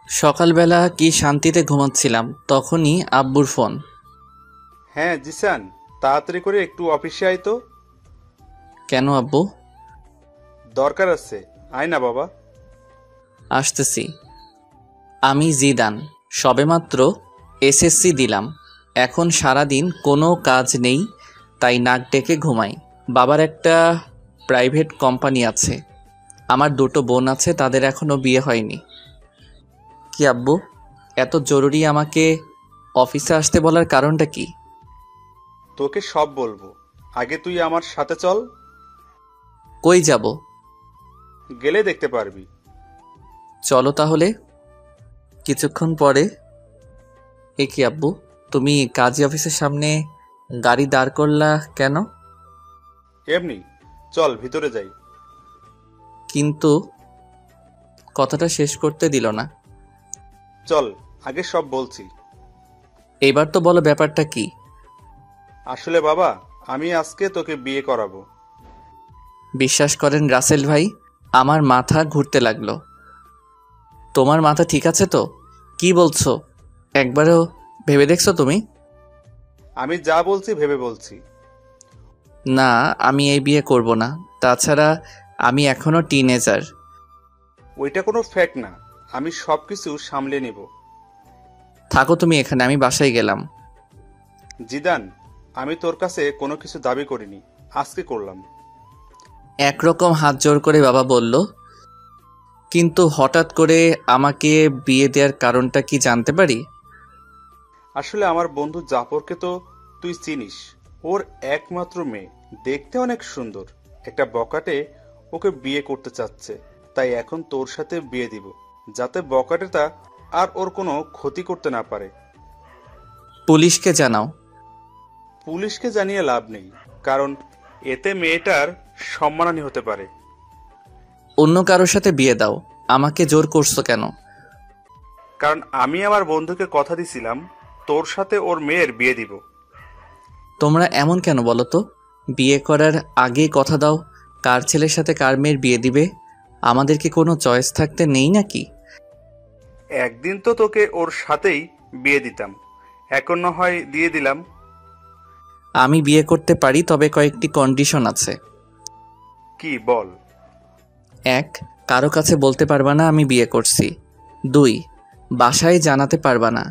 সকালবেলা কি শান্তিতে ঘুমাচ্ছিলাম, তখনই আব্বুর ফোন। হ্যাঁ জিসান, তাড়াতাড়ি করে একটু অফিসে আয় তো। কেন আব্বু? দরকার আছে, আয় না বাবা। আসতেছি। আমি জিদান, সবেমাত্র এসএসসি দিলাম। এখন সারাদিন কোনো কাজ নেই, তাই নাক ডেকে ঘুমাই। বাবার একটা প্রাইভেট কোম্পানি আছে। আমার দুটো বোন আছে, তাদের এখনও বিয়ে হয়নি। কি আব্বু, এত জরুরি আমাকে অফিসে আসতে বলার কারণটা কি? তোকে সব বলবো, আগে তুই আমার সাথে চল। কই যাব? গেলে দেখতে পারবি। চলো তাহলে। কিছুক্ষণ পরে। এ কি আব্বু, তুমি কাজী অফিসের সামনে গাড়ি দাঁড় করলা কেন? এমনি, চল ভিতরে যাই। কিন্তু কথাটা শেষ করতে দিল না। চল, আগে সব বলছি। এবার তো বলো ব্যাপারটা কি? আসলে বাবা, আমি আজকে তোকে বিয়ে করাবো। বিশ্বাস করেন রাসেল ভাই, আমার মাথা ঘুরতে লাগলো। তোমার মাথা ঠিক আছে তো? কি বলছো? একবারও ভেবে দেখছো তুমি? আমি যা বলছি ভেবে বলছি। না, আমি এই বিয়ে করব না। তাছাড়া আমি এখনো টিনেজার। ওইটা কোনো ফ্যাক্ট না, আমি সবকিছু সামলে নিব। থাকো তুমি এখানে, আমি বাসায় গেলাম। জিদান, আমি তোর কাছে কোনো কিছু দাবি করিনি, আজকে করলাম। একরকম হাত জোড় করে বাবা বলল। কিন্তু হঠাৎ করে আমাকে বিয়ে দেওয়ার কারণটা কি জানতে পারি? আসলে আমার বন্ধু জাফরকে তো তুই চিনিস। ওর একমাত্র মেয়ে, দেখতে অনেক সুন্দর। একটা বকাটে ওকে বিয়ে করতে চাচ্ছে। তাই এখন তোর সাথে বিয়ে দিব, যাতে বকাটেটা আর ওর কোনো ক্ষতি করতে না পারে। পুলিশকে জানাও। পুলিশকে জানিয়ে লাভ নেই, কারণ এতে মেয়েটার সম্মানহানি হতে পারে। অন্য কারোর সাথে বিয়ে দাও, আমাকে জোর করছো কেন? কারণ আমি আমার বন্ধুকে কথা দিছিলাম তোর সাথে ওর মেয়ের বিয়ে দিব। তোমরা এমন কেন বলো তো? বিয়ে করার আগেই কথা দাও কার ছেলের সাথে কার মেয়ের বিয়ে দিবে। আমাদের কি কোনো চয়েস থাকতে নেই নাকি? একদিন তো তোকে ওর সাথেই বিয়ে দিতাম, এখন না হয় দিয়ে দিলাম। আমি বিয়ে করতে পারি, তবে কয়েকটি কন্ডিশন আছে। কি বল? 1, কারো কাছে বলতে পারবা না আমি বিয়ে করছি। 2, বাসায় জানাতে পারবা না।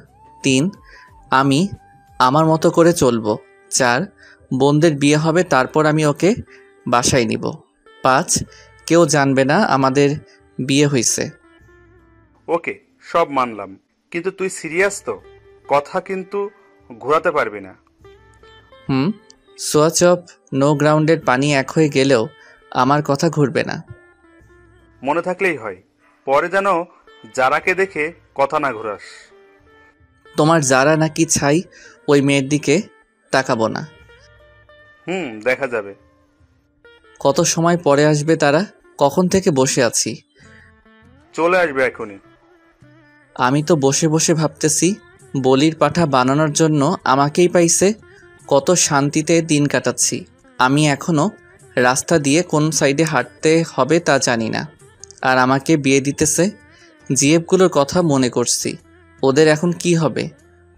3, আমি আমার মতো করে চলবো। 4, বোনদের বিয়ে হবে, তারপর আমি ওকে বাসায় নিব। 5, কেউ জানবে না আমাদের বিয়ে হয়েছে। ওকে, সব মানলাম, কিন্তু তুই সিরিয়াস তো? কথা কিন্তু ঘোরাতে পারবি না। হুম, সোয়াচ অফ নো গ্রাউন্ডের পানি এক হয়ে গেলেও আমার কথা ঘুরবে না। মনে থাকলেই হয়, পরে যেন যারাকে দেখে কথা না ঘোরাস। তোমার যারা নাকি ছাই, ওই মেয়ের দিকে তাকাবো না। দেখা যাবে। কত সময় পরে আসবে তারা? কখন থেকে বসে আছি। চলে আসবে এখনই। আমি তো বসে বসে ভাবতেছি, বলির পাঠা বানানোর জন্য আমাকেই পাইছে। কত শান্তিতে দিন কাটাচ্ছি। আমি এখনো রাস্তা দিয়ে কোন সাইডে হাঁটতে হবে তা জানি না, আর আমাকে বিয়ে দিতেছে। জিএফগুলোর কথা মনে করছি, ওদের এখন কি হবে।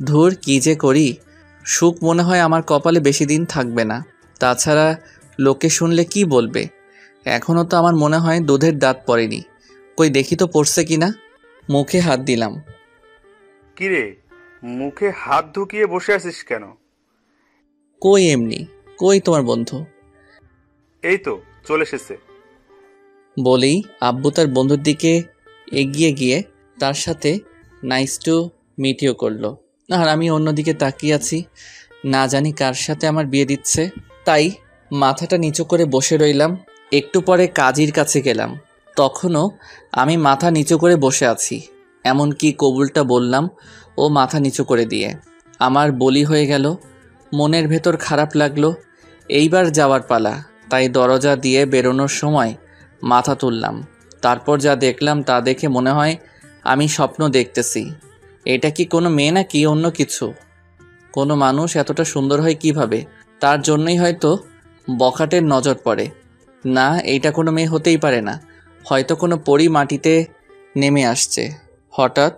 ধুর, কি যে করি। সুখ মনে হয় আমার কপালে বেশি দিন থাকবে না। তাছাড়া লোকে শুনলে কি বলবে? এখনও তো আমার মনে হয় দুধের দাঁত পড়েনি। কই দেখি তো পড়ছে কিনা। মুখে হাত দিলাম। কিরে, মুখে হাত ঢুকিয়ে বসে আছিস কেন? কই এমনি। কই তোমার বন্ধু? এই তো চলে এসেছে। বলেই আব্বু তার বন্ধুর দিকে এগিয়ে গিয়ে তার সাথে নাইস টু মিট ইউ করলো। আর আমি অন্যদিকে তাকিয়ে আছি, না জানি কার সাথে আমার বিয়ে দিচ্ছে। তাই মাথাটা নিচু করে বসে রইলাম। একটু পরে কাজীর কাছে গেলাম, তখনও আমি মাথা নিচু করে বসে আছি। এমনকি কবুলটা বললাম ও মাথা নিচু করে দিয়ে। আমার বলি হয়ে গেল। মনের ভেতর খারাপ লাগলো। এইবার যাওয়ার পালা, তাই দরজা দিয়ে বেরোনোর সময় মাথা তুললাম। তারপর যা দেখলাম তা দেখে মনে হয় আমি স্বপ্ন দেখতেছি। এটা কি কোনো মেয়ে নাকি অন্য কিছু? কোনো মানুষ এতটা সুন্দর হয় কিভাবে? তার জন্যই হয়তো বখাটের নজর পড়ে। না, এইটা কোনো মেয়ে হতেই পারে না। হয়তো কোনো পরী মাটিতে নেমে আসছে। হঠাৎ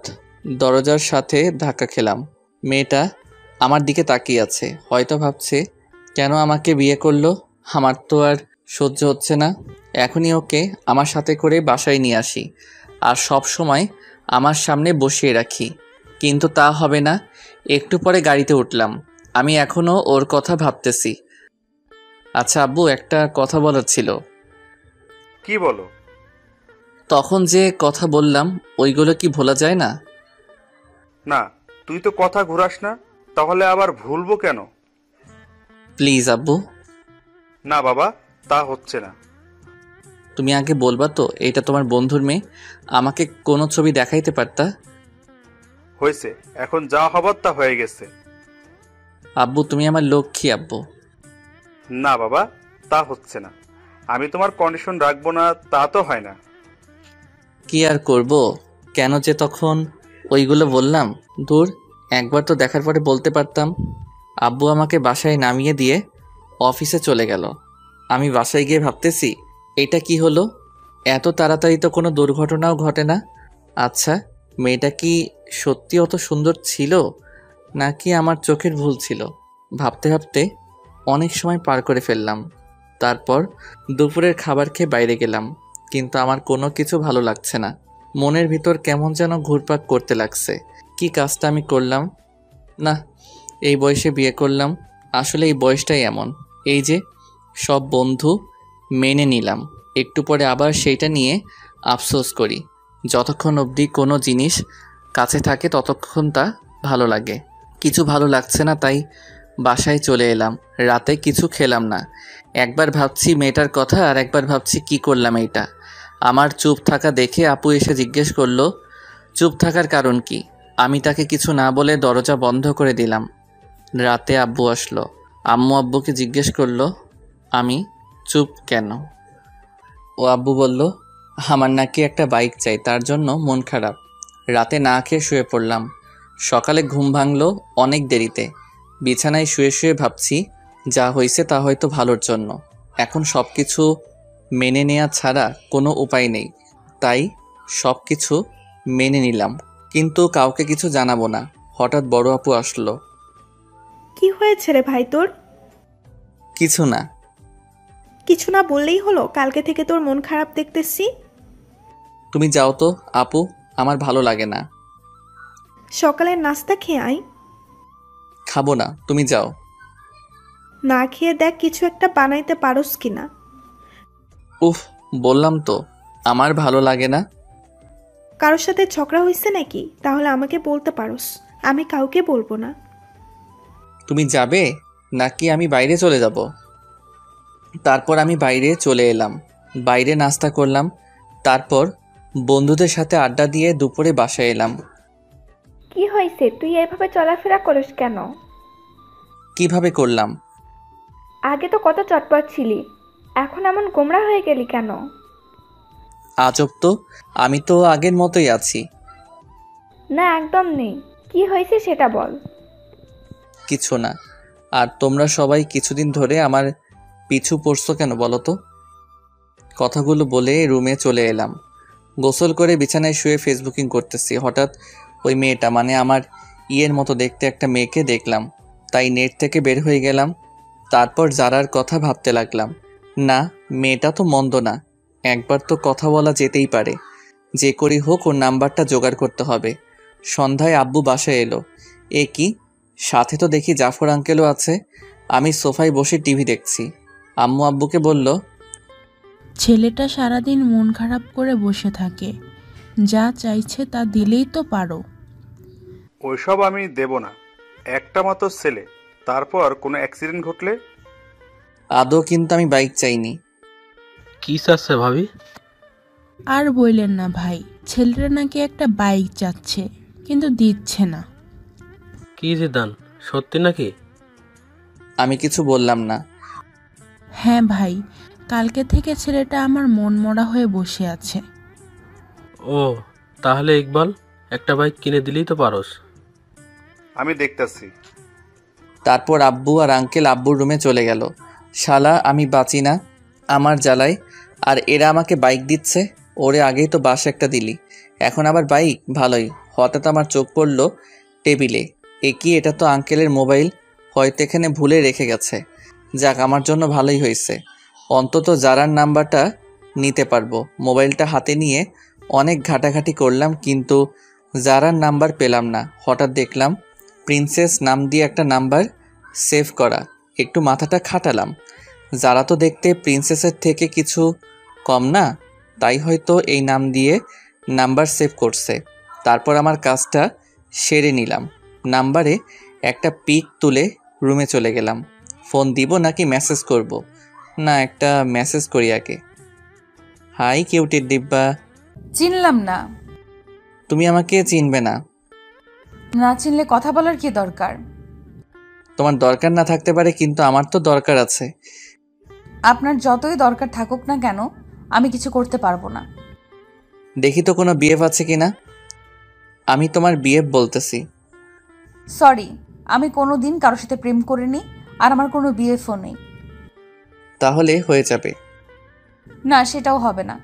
দরজার সাথে ধাক্কা খেলাম। মেয়েটা আমার দিকে তাকিয়ে আছে, হয়তো ভাবছে কেন আমাকে বিয়ে করলো। আমার তো আর সহ্য হচ্ছে না, এখনই ওকে আমার সাথে করে বাসায় নিয়ে আসি আর সব সময় আমার সামনে বসিয়ে রাখি, কিন্তু তা হবে না। একটু পরে গাড়িতে উঠলাম। আমি এখনও ওর কথা ভাবতেছি। আচ্ছা আব্বু, একটা কথা বলার ছিল। কি বলো? তখন যে কথা বললাম ওইগুলো কি ভোলা যায় না? না, তুই তো কথা ঘুরাস না, তাহলে আবার ভুলবো কেন? প্লিজ আব্বু। না বাবা, তা হচ্ছে না। তুমি আগে বলবা তো এটা তোমার বন্ধুর মেয়ে, আমাকে কোনো ছবি দেখাইতে পারতা? হয়েছে, এখন যা হবার তা হয়ে গেছে। আব্বু তুমি আমার লক্ষ্মী আব্বু। না বাবা, তা হচ্ছে না। আমি তোমার কন্ডিশন রাখবো না তা তো হয় না। কি আর করব, কেন যে তখন ওইগুলো বললাম। দূর, একবার তো দেখার পরে বলতে পারতাম। আব্বু আমাকে বাসায় নামিয়ে দিয়ে অফিসে চলে গেল। আমি বাসায় গিয়ে ভাবতেছি এটা কি হলো, এত তাড়াতাড়ি তো কোনো দুর্ঘটনাও ঘটে না। আচ্ছা, মেয়েটা কি সত্যি অত সুন্দর ছিল নাকি আমার চোখের ভুল ছিল? ভাবতে ভাবতে অনেক সময় পার করে ফেললাম। তারপর দুপুরের খাবার খেয়ে বাইরে গেলাম, কিন্তু আমার কোনো কিছু ভালো লাগছে না। মনের ভিতর কেমন যেন ঘুরপাক করতে লাগছে। কি কাজটা আমি করলাম? না, এই বয়সে বিয়ে করলাম। আসলে এই বয়সটাই এমন। এই যে সব বন্ধু মেনে নিলাম, একটু পরে আবার সেইটা নিয়ে আফসোস করি। যতক্ষণ অবধি কোনো জিনিস কাছে থাকে ততক্ষণ তা ভালো লাগে। কিছু ভালো লাগছে না, তাই বাসায় চলে এলাম। রাতে কিছু খেলাম না। একবার ভাবছি মেয়েটার কথা আর একবার ভাবছি কি করলাম এইটা। আমার চুপ থাকা দেখে আপু এসে জিজ্ঞেস করলো চুপ থাকার কারণ কি। আমি তাকে কিছু না বলে দরজা বন্ধ করে দিলাম। রাতে আব্বু আসলো। আম্মু আব্বুকে জিজ্ঞেস করলো আমি চুপ কেন। ও আব্বু বলল আমার নাকি একটা বাইক চাই, তার জন্য মন খারাপ। রাতে না খেয়ে শুয়ে পড়লাম। সকালে ঘুম ভাঙলো অনেক দেরিতে। বিছানায় শুয়ে শুয়ে ভাবছি যা হয়েছে তা হয়তো ভালোর জন্য। এখন সব কিছু মেনে নেওয়া ছাড়া কোনো উপায় নেই, তাই সব কিছু মেনে নিলাম, কিন্তু কাউকে কিছু জানাবো না। হঠাৎ বড় আপু আসলো। কি হয়েছে রে ভাই তোর? কিছু না। কিছু না বললেই হলো? কালকে থেকে তোর মন খারাপ দেখতেছি। তুমি যাও তো আপু, আমার ভালো লাগে না। সকালের নাস্তা খেয়ে আয়। খাবো না, তুমি যাও। না খেয়ে দেখ কিছু একটা বানাইতে পারোস কিনা। উফ, বললাম তো আমার ভালো লাগে না। কারোর সাথে ঝগড়া হয়েছে নাকি? তাহলে আমাকে বলতে পারোস, আমি কাউকে বলবো না। তুমি যাবে নাকি আমি বাইরে চলে যাব? তারপর আমি বাইরে চলে এলাম। বাইরে নাস্তা করলাম, তারপর বন্ধুদের সাথে আড্ডা দিয়ে দুপুরে বাসায় এলাম। কি হয়েছে? তুই এভাবে চলাফেরা করিস কেন? কিভাবে করলাম? আগে তো কত চটপট ছিলি, এখন এমন গোমড়া হয়ে গেলি কেন? আজব তো, আমি তো আগের মতোই আছি। না, একদম নেই। কি হয়েছে সেটা বল। কিছু না। আর তোমরা সবাই কিছুদিন ধরে আমার পিছু পড়ছো কেন বলো তো? কথাগুলো বলে রুমে চলে এলাম। গোসল করে বিছানায় শুয়ে ফেসবুকিং করতেছি। হঠাৎ ওই মেয়েটা, মানে আমার ইয়ের মতো দেখতে একটা মেয়েকে দেখলাম, তাই নেট থেকে বের হয়ে গেলাম। তারপর জারার কথা ভাবতে লাগলাম। না, মেয়েটা তো মন্দ না, একবার তো কথা বলা যেতেই পারে। যে করি হোক ওর নাম্বারটা জোগাড় করতে হবে। সন্ধ্যায় আব্বু বাসায় এলো। এ কি, সাথে তো দেখি জাফর আঙ্কেলও আছে। আমি সোফায় বসে টিভি দেখছি। আম্মু আব্বুকে বলল, ছেলেটা সারাদিন মন খারাপ করে বসে থাকে, যা চাইছে তা দিলেই তো পারো। ওইসব আমি দেব না। একটা মাত্র ছেলে, তারপর কোনো অ্যাক্সিডেন্ট ঘটলে? আদৌ কিন্তু আমি বাইক চাইনি। কি চাচ্ছে ভাবি? আর বললেন না ভাই, ছেলেটা নাকি একটা বাইক চাচ্ছে, কিন্তু দিচ্ছে না। কি জিদান, সত্যি নাকি? আমি কিছু বললাম না। হ্যাঁ ভাই, কালকে থেকে ছেলেটা আমার মন মরা হয়ে বসে আছে। ও, তাহলে ইকবাল একটা বাইক কিনে দিলেই তো পারোস। আমি দেখতাছি। তারপর আব্বু আর আঙ্কেল আব্বুর রুমে চলে গেল। শালা আমি বাঁচি না আমার জ্বালায়, আর এরা আমাকে বাইক দিচ্ছে। ওরে আগেই তো বাস একটা দিলি, এখন আবার বাইক, ভালোই। হঠাৎ আমার চোখ পড়ল টেবিলে। এটা তো আঙ্কেলের মোবাইল, হয়তো এখানে ভুলে রেখে গেছে। যাক, আমার জন্য ভালোই হয়েছে, অন্তত জারার নাম্বারটা নিতে পারবো। মোবাইলটা হাতে নিয়ে অনেক ঘাটাঘাটি করলাম, কিন্তু জারার নাম্বার পেলাম না। হঠাৎ দেখলাম প্রিন্সেস নাম দিয়ে একটা নাম্বার সেভ করা। একটু মাথাটা খাটালাম, যারা তো দেখতে প্রিন্সেসের থেকে কিছু কম না, তাই হয়তো এই নাম দিয়ে নাম্বার সেভ করছে। তারপর আমার কাজটা সেরে নিলাম। নাম্বারে একটা পিক তুলে রুমে চলে গেলাম। ফোন দিব নাকি মেসেজ করব? না, একটা মেসেজ করি আগে। হাই কিউটের ডিব্বা। চিনলাম না। তুমি আমাকে চিনবে না। না চিনলে কথা বলার কি দরকার? তোমার দরকার না থাকতে পারে, কিন্তু আমার তো দরকার আছে। আপনার যতই দরকার থাকুক না কেন, আমি কিছু করতে পারবো না। দেখি তো কোনো বিএফ আছে কিনা। আমি তোমার বিএফ বলতেছি। সরি, আমি কোনো দিন কারোর সাথে প্রেম করিনি, আর আমার কোনো বিএফও নেই। তাহলে হয়ে যাবে। না, সেটাও হবে না।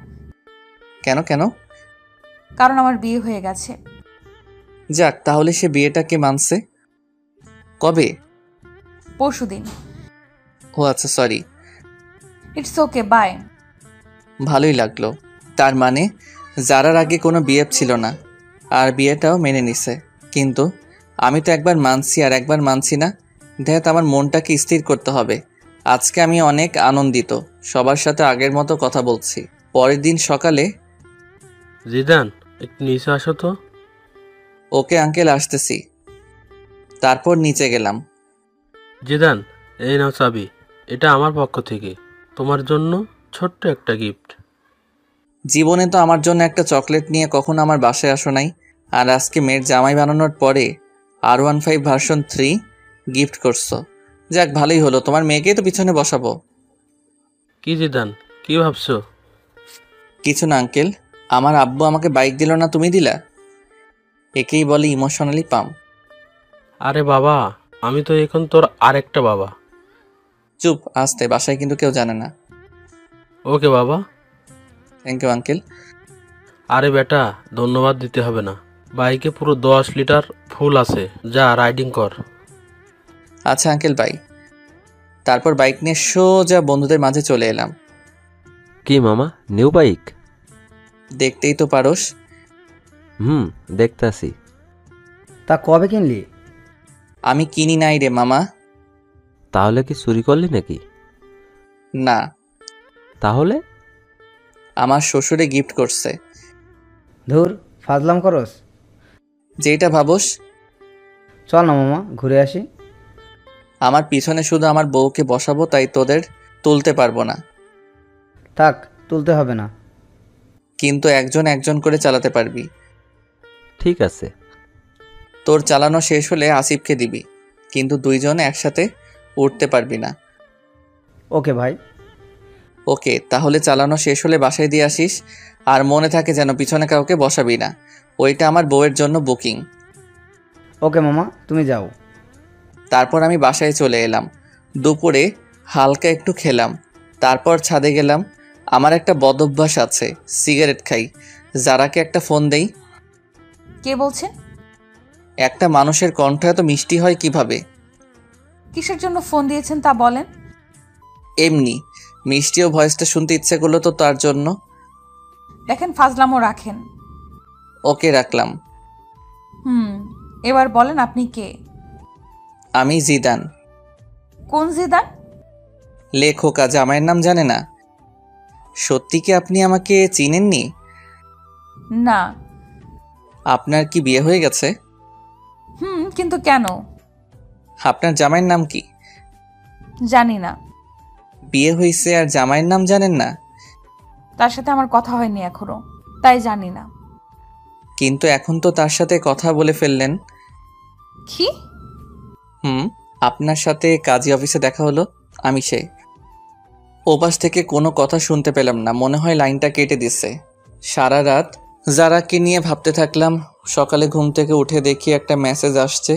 কেন কেন? কারণ আমার বিয়ে হয়ে গেছে। যাক, তাহলে সে বিয়েটাকে মানছে। কবে? পরশুদিন। ও আচ্ছা, সরি। It's okay, by. ভালোই লাগলো। তার মানে যারার আগে কোনো বিএফ ছিল না, আর বিয়েটাও মেনে নিছে। কিন্তু আমি তো একবার মানছি আর একবার মানছি না। দেখ, আমার মনটাকে স্থির করতে হবে। আজকে আমি অনেক আনন্দিত, সবার সাথে আগের মতো কথা বলছি। পরের দিন সকালে। জিদান, একটু নিচে আসো তো। ওকে আঙ্কেল, আসতেছি। তারপর নিচে গেলাম। জিদান, এই নাও চাবি। এটা আমার পক্ষ থেকে তোমার জন্য ছোট্ট একটা গিফট। জীবনে তো আমার জন্য একটা চকলেট নিয়ে কখনো আমার বাসায় আসো নাই, আর আজকে মেয়ের জামাই বানানোর পরে R15 ভার্সন 3 গিফট করছো। যাক, ভালোই হলো, তোমার মেয়েকেই তো পিছনে বসাবো। কি জিদান, কি ভাবছো? কিছু না আঙ্কেল, আমার আব্বু আমাকে বাইক দিল না, তুমি দিলা। একেই বলে ইমোশনালি পাম। আরে বাবা, আমি তো এখন তোর আরেকটা বাবা। চুপ, আসতে, বাসায় কিন্তু কেউ জানে না। ওকে বাবা। Thank you uncle. আরে বেটা, ধন্যবাদ দিতে হবে না। বাইকে পুরো 10 লিটার ফুল আছে, যা রাইডিং কর। আচ্ছা আঙ্কেল, বাই। তারপর বাইক নিয়ে সোজা বন্ধুদের মাঝে চলে এলাম। কি মামা, নিউ বাইক? দেখতেই তো পারোস। দেখতাছি। তা কবে কিনলি? আমি কিনি নাই রে মামা। তাহলে কি চুরি করলি নাকি? না, তাহলে? আমার শ্বশুরে গিফট করছে। ধুর, ফাজলাম করস। যেটা ভাবোস। চল না মামা, ঘুরে আসি। আমার পিছনে শুধু আমার বউকে বসাবো, তাই তোদের তুলতে পারবো না। থাক, তুলতে হবে না। কিন্তু একজন একজন করে চালাতে পারবি। ঠিক আছে। তোর চালানো শেষ হলে আসিফকে দিবি, কিন্তু দুইজনে একসাথে উঠতে পারবি না। ওকে ভাই। ওকে, তাহলে চালানো শেষ হলে বাসায় দিয়ে আসিস। আর মনে থাকে যেন পিছনে কাউকে বসাবি না, ওইটা আমার বউয়ের জন্য বুকিং। ওকে মামা, তুমি যাও। তারপর আমি বাসায় চলে এলাম। দুপুরে হালকা একটু খেলাম, তারপর ছাদে গেলাম। আমার একটা বদ অভ্যাস আছে, সিগারেট খাই। যারাকে একটা ফোন দেই। কে বলছেন? একটা মানুষের কণ্ঠ এত মিষ্টি হয় কিভাবে? কিসের জন্য ফোন দিয়েছেন তা বলেন। এমনি মিষ্টিও ভয়েসটা শুনতে ইচ্ছে করলো তো, তার জন্য। দেখেন, ফাজলামও রাখেন। ওকে, রাখলাম। এবার বলেন আপনি কে? আমি জিদান। কোন জিদান? লেখক, জামাইয়ের নাম জানে না? সত্যি কি আপনি আমাকে চিনেননি? না। আপনার কি বিয়ে হয়ে গেছে? কিন্তু কেন? আপনার জামাইয়ের নাম কি? জানি না। বিয়ে হয়েছে আর জামাইয়ের নাম জানেন না? তার সাথে আমার কথা হয়নি এখনো, তাই জানি না। কিন্তু এখন তো তার সাথে কথা বলে ফেললেন। কি? আপনার সাথে কাজী অফিসে দেখা হলো, আমি সে। ওপাশ থেকে কোনো কথা শুনতে পেলাম না, মনে হয় লাইনটা কেটে দিছে। সারা রাত যারাকে নিয়ে ভাবতে থাকলাম। সকালে ঘুম থেকে উঠে দেখি একটা মেসেজ আসছে।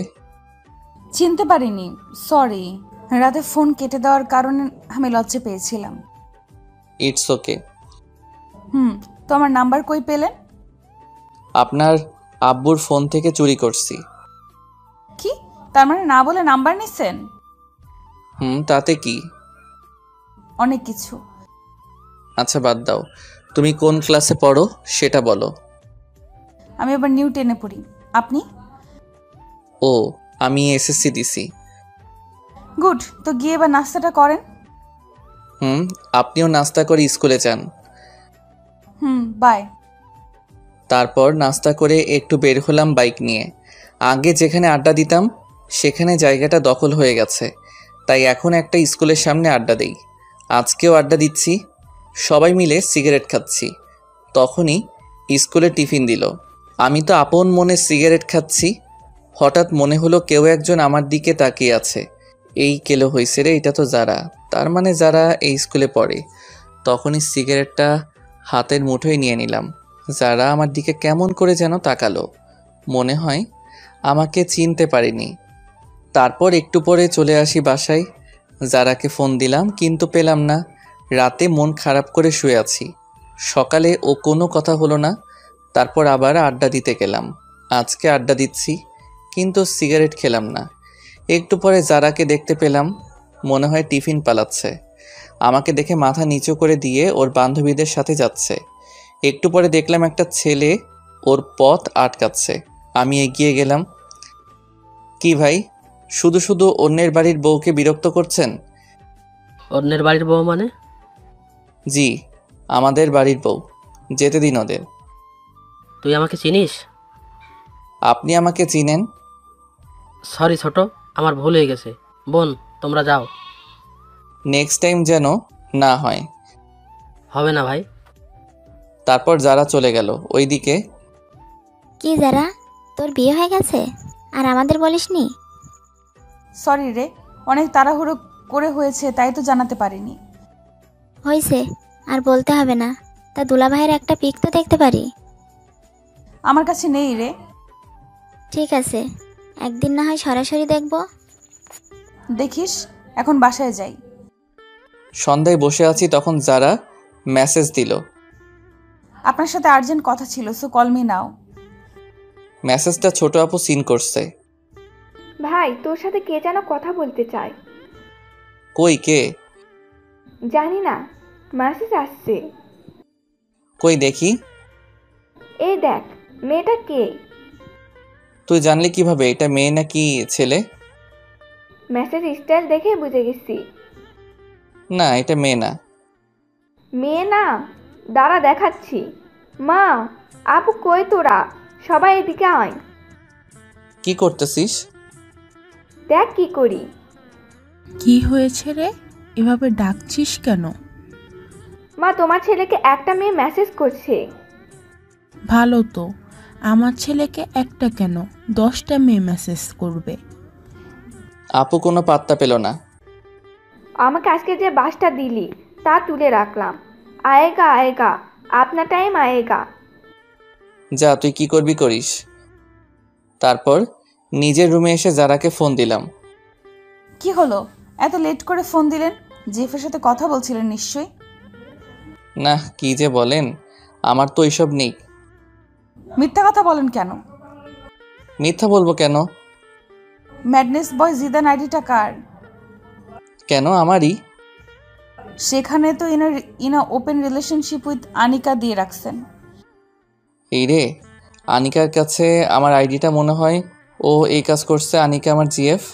চিনতে পারিনি, সরি। রাতে ফোন কেটে দেওয়ার কারণে আমি লজ্জা পেয়েছিলাম। It's okay. তো আমার নাম্বার কই পেলেন? আপনার আব্বুর ফোন থেকে চুরি করছি। কি? তার মানে না বলে নাম্বার নিছেন? তাতে কি? অনেক কিছু। আচ্ছা বাদ দাও, তুমি কোন ক্লাসে পড়ো সেটা বলো। আমি আবার নিউ 10-এ পড়ি। আপনি? ও, আমি এসএসসি দিছি। গুড, তো গিয়ে এবার নাস্তাটা করেন। আপনিও নাস্তা করে স্কুলে যান। বাই। তারপর নাস্তা করে একটু বের হলাম বাইক নিয়ে। আগে যেখানে আড্ডা দিতাম সেখানে জায়গাটা দখল হয়ে গেছে, তাই এখন একটা স্কুলের সামনে আড্ডা দেই। আজকেও আড্ডা দিচ্ছি, সবাই মিলে সিগারেট খাচ্ছি। তখনই স্কুলে টিফিন দিল। আমি তো আপন মনে সিগারেট খাচ্ছি, হঠাৎ মনে হলো কেউ একজন আমার দিকে তাকিয়ে আছে। এই কেলো হয়েছে রে, এটা তো যারা, তার মানে যারা এই স্কুলে পড়ে। তখনই সিগারেটটা হাতের মুঠোয় নিয়ে নিলাম। যারা আমার দিকে কেমন করে যেন তাকালো, মনে হয় আমাকে চিনতে পারেনি। তারপর একটু পরে চলে আসি বাসায়। যারাকে ফোন দিলাম কিন্তু পেলাম না। রাতে মন খারাপ করে শুয়ে আছি। সকালে ও কোনো কথা হলো না। তারপর আবার আড্ডা দিতে গেলাম। আজকে আড্ডা দিচ্ছি কিন্তু সিগারেট খেলাম না। একটু পরে যারাকে দেখতে পেলাম, মনে হয় টিফিন পালাচ্ছে। আমাকে দেখে মাথা নিচু করে দিয়ে ওর বান্ধবীদের সাথে যাচ্ছে। একটু পরে দেখলাম একটা ছেলে ওর পথ আটকাচ্ছে। আমি এগিয়ে গেলাম। কি ভাই, শুধু শুধু অন্যের বাড়ির বউকে বিরক্ত করছেন? অন্যের বাড়ির বউ মানে? জি, আমাদের বাড়ির বউ, যেতে দিন ওদের। তুই আমাকে চিনিস? আপনি আমাকে চিনেন? সরি ছোট, আমার ভুল হয়ে গেছে। বোন, তোমরা যাও। নেক্সট টাইম যেন না হয়। হবে না ভাই। তারপর যারা চলে গেল। ওইদিকে কি যারা, তোর বিয়ে হয়ে গেছে আর আমাদের বলিসনি? সরি রে, অনেক তাড়াহুড়ো করে হয়েছে, তাই তো জানাতে পারিনি। হয়েছে, আর বলতে হবে না। তা দুলাভাইয়ের একটা পিক তো দেখতে পারি? আমার কাছে নেই রে। ঠিক আছে, একদিন না হয় সরাসরি দেখব। দেখিস, এখন বাসায় যাই। সন্ধ্যায় বসে আছি, তখন যারা মেসেজ দিল। আপনার সাথে আর্জেন্ট কথা ছিল, সো কল মি নাও। মেসেজটা ছোট আপু সিন করছে। ভাই, তোর সাথে কে যেন কথা বলতে চায়। কই কে? জানি না, মেসেজ আসছে। কই দেখি। এই দেখ, মেয়েটা কে? তুই জানলি কিভাবে এটা মেয়ে নাকি ছেলে? মেসেজ স্টাইল দেখে বুঝে গেছি। না, এটা মেয়ে না। মেয়ে না? দাঁড়া দেখাচ্ছি। মা, আপু কই তোরা? সবাই এদিকে আয়। কি করতেছিস? দেখ কি করি। কি হয়েছে রে, এভাবে ডাকছিস কেন? মা, তোমার ছেলেকে একটা মেয়ে মেসেজ করছে। ভালো তো, আমার ছেলেকে একটা কেন 10টা মেয়ে মেসেজ করবে। আপু কোনো পাত্তা পেল না। আমাকে আজকে যে বাসটা দিলি তা তুলে রাখলাম। আয়েগা আয়েগা, আপনা টাইম আয়েগা। যা, তুই কি করবি করিস। তারপর নিজের রুমে এসে যারাকে ফোন দিলাম। কি হলো, এত লেট করে ফোন দিলেন? জেফের সাথে কথা বলছিলেন নিশ্চয়ই। না, কি যে বলেন, আমার তো এইসব নেই। মিথ্যা কথা বলেন কেন? মিথ্যা বলবো কেন? ম্যাডনেস বয় জিদান আইডিটা কার? কেন আমারই? সেখানে তো ইনা ওপেন রিলেশনশিপ উইথ আনিকা দিয়ে রাখছেন। এই রে, আনিকার কাছে আমার আইডিটা মনে হয় ও এই কাজ করছে। আনিকা আমার জিএফ।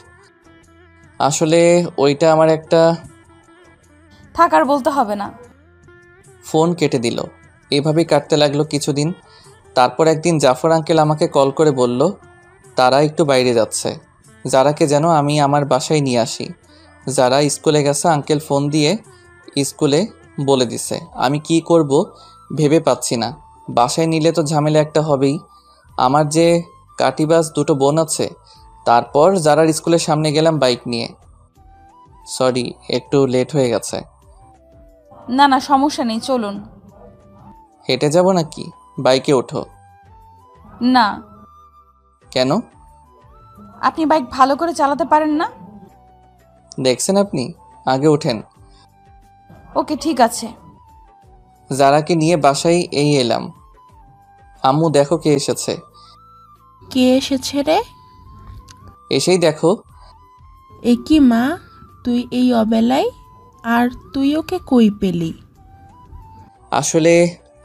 আসলে ওইটা আমার একটা। থাক, আর বলতে হবে না। ফোন কেটে দিল। এভাবেই কাটতে লাগলো কিছুদিন। তারপর একদিন জাফর আঙ্কেল আমাকে কল করে বলল তারা একটু বাইরে যাচ্ছে, যারাকে যেন আমি আমার বাসায় নিয়ে আসি। যারা স্কুলে গেছে, আঙ্কেল ফোন দিয়ে স্কুলে বলে দিছে। আমি কি করব ভেবে পাচ্ছি না। বাসায় নিলে তো ঝামেলা একটা হবেই। আমার যে কাটিবাজ দুটো বোন আছে। তারপর যারার স্কুলের সামনে গেলাম বাইক নিয়ে। সরি, একটু লেট হয়ে গেছে। না না, সমস্যা নেই, চলুন। হেঁটে যাব নাকি? বাইকে ওঠো। না। কেন? আপনি বাইক ভালো করে চালাতে পারেন না? দেখছেন আপনি, আগে ওঠেন। ওকে, ঠিক আছে। যারাকে নিয়ে বাসায় এই এলাম। আম্মু দেখো কে এসেছে। কে এসেছে রে? এসেই দেখো। এ কি মা, তুই এই অবেলায়? আর তুই ওকে কই পেলি? আসলে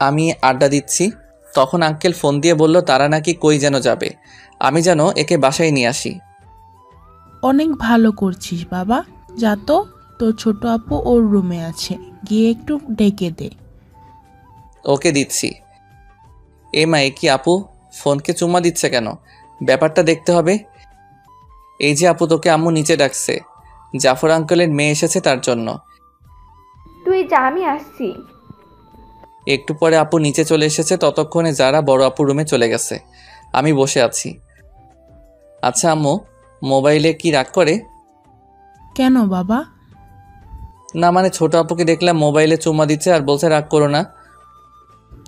আমি আড্ডা দিচ্ছি, তখন আঙ্কেল ফোন দিয়ে বলল তারা নাকি কই যেন যাবে, আমি যেন একে বাসায় নিয়ে আসি। অনেক ভালো করছিস বাবা, যা তো, তোর ছোট আপু ওর রুমে আছে, গিয়ে একটু ডেকে দে। ওকে দিচ্ছি। এ মা, এ কি আপু ফোনকে চুম্মা দিচ্ছে কেন? ব্যাপারটা দেখতে হবে। এই যে আপু, তোকে আম্মু নিচে ডাকছে, জাফর আঙ্কেলের মেয়ে এসেছে তার জন্য। তুই যা, আমি আসছি। একটু পরে আপু নিচে চলে এসেছে, ততক্ষণে যারা বড় আপু রুমে চলে গেছে, আমি বসে আছি। আচ্ছা আম্মু, মোবাইলে কি রাগ করে? কেন বাবা? না মানে ছোট আপুকে দেখলাম মোবাইলে চুম্মা দিচ্ছে আর বলছে রাগ করো না।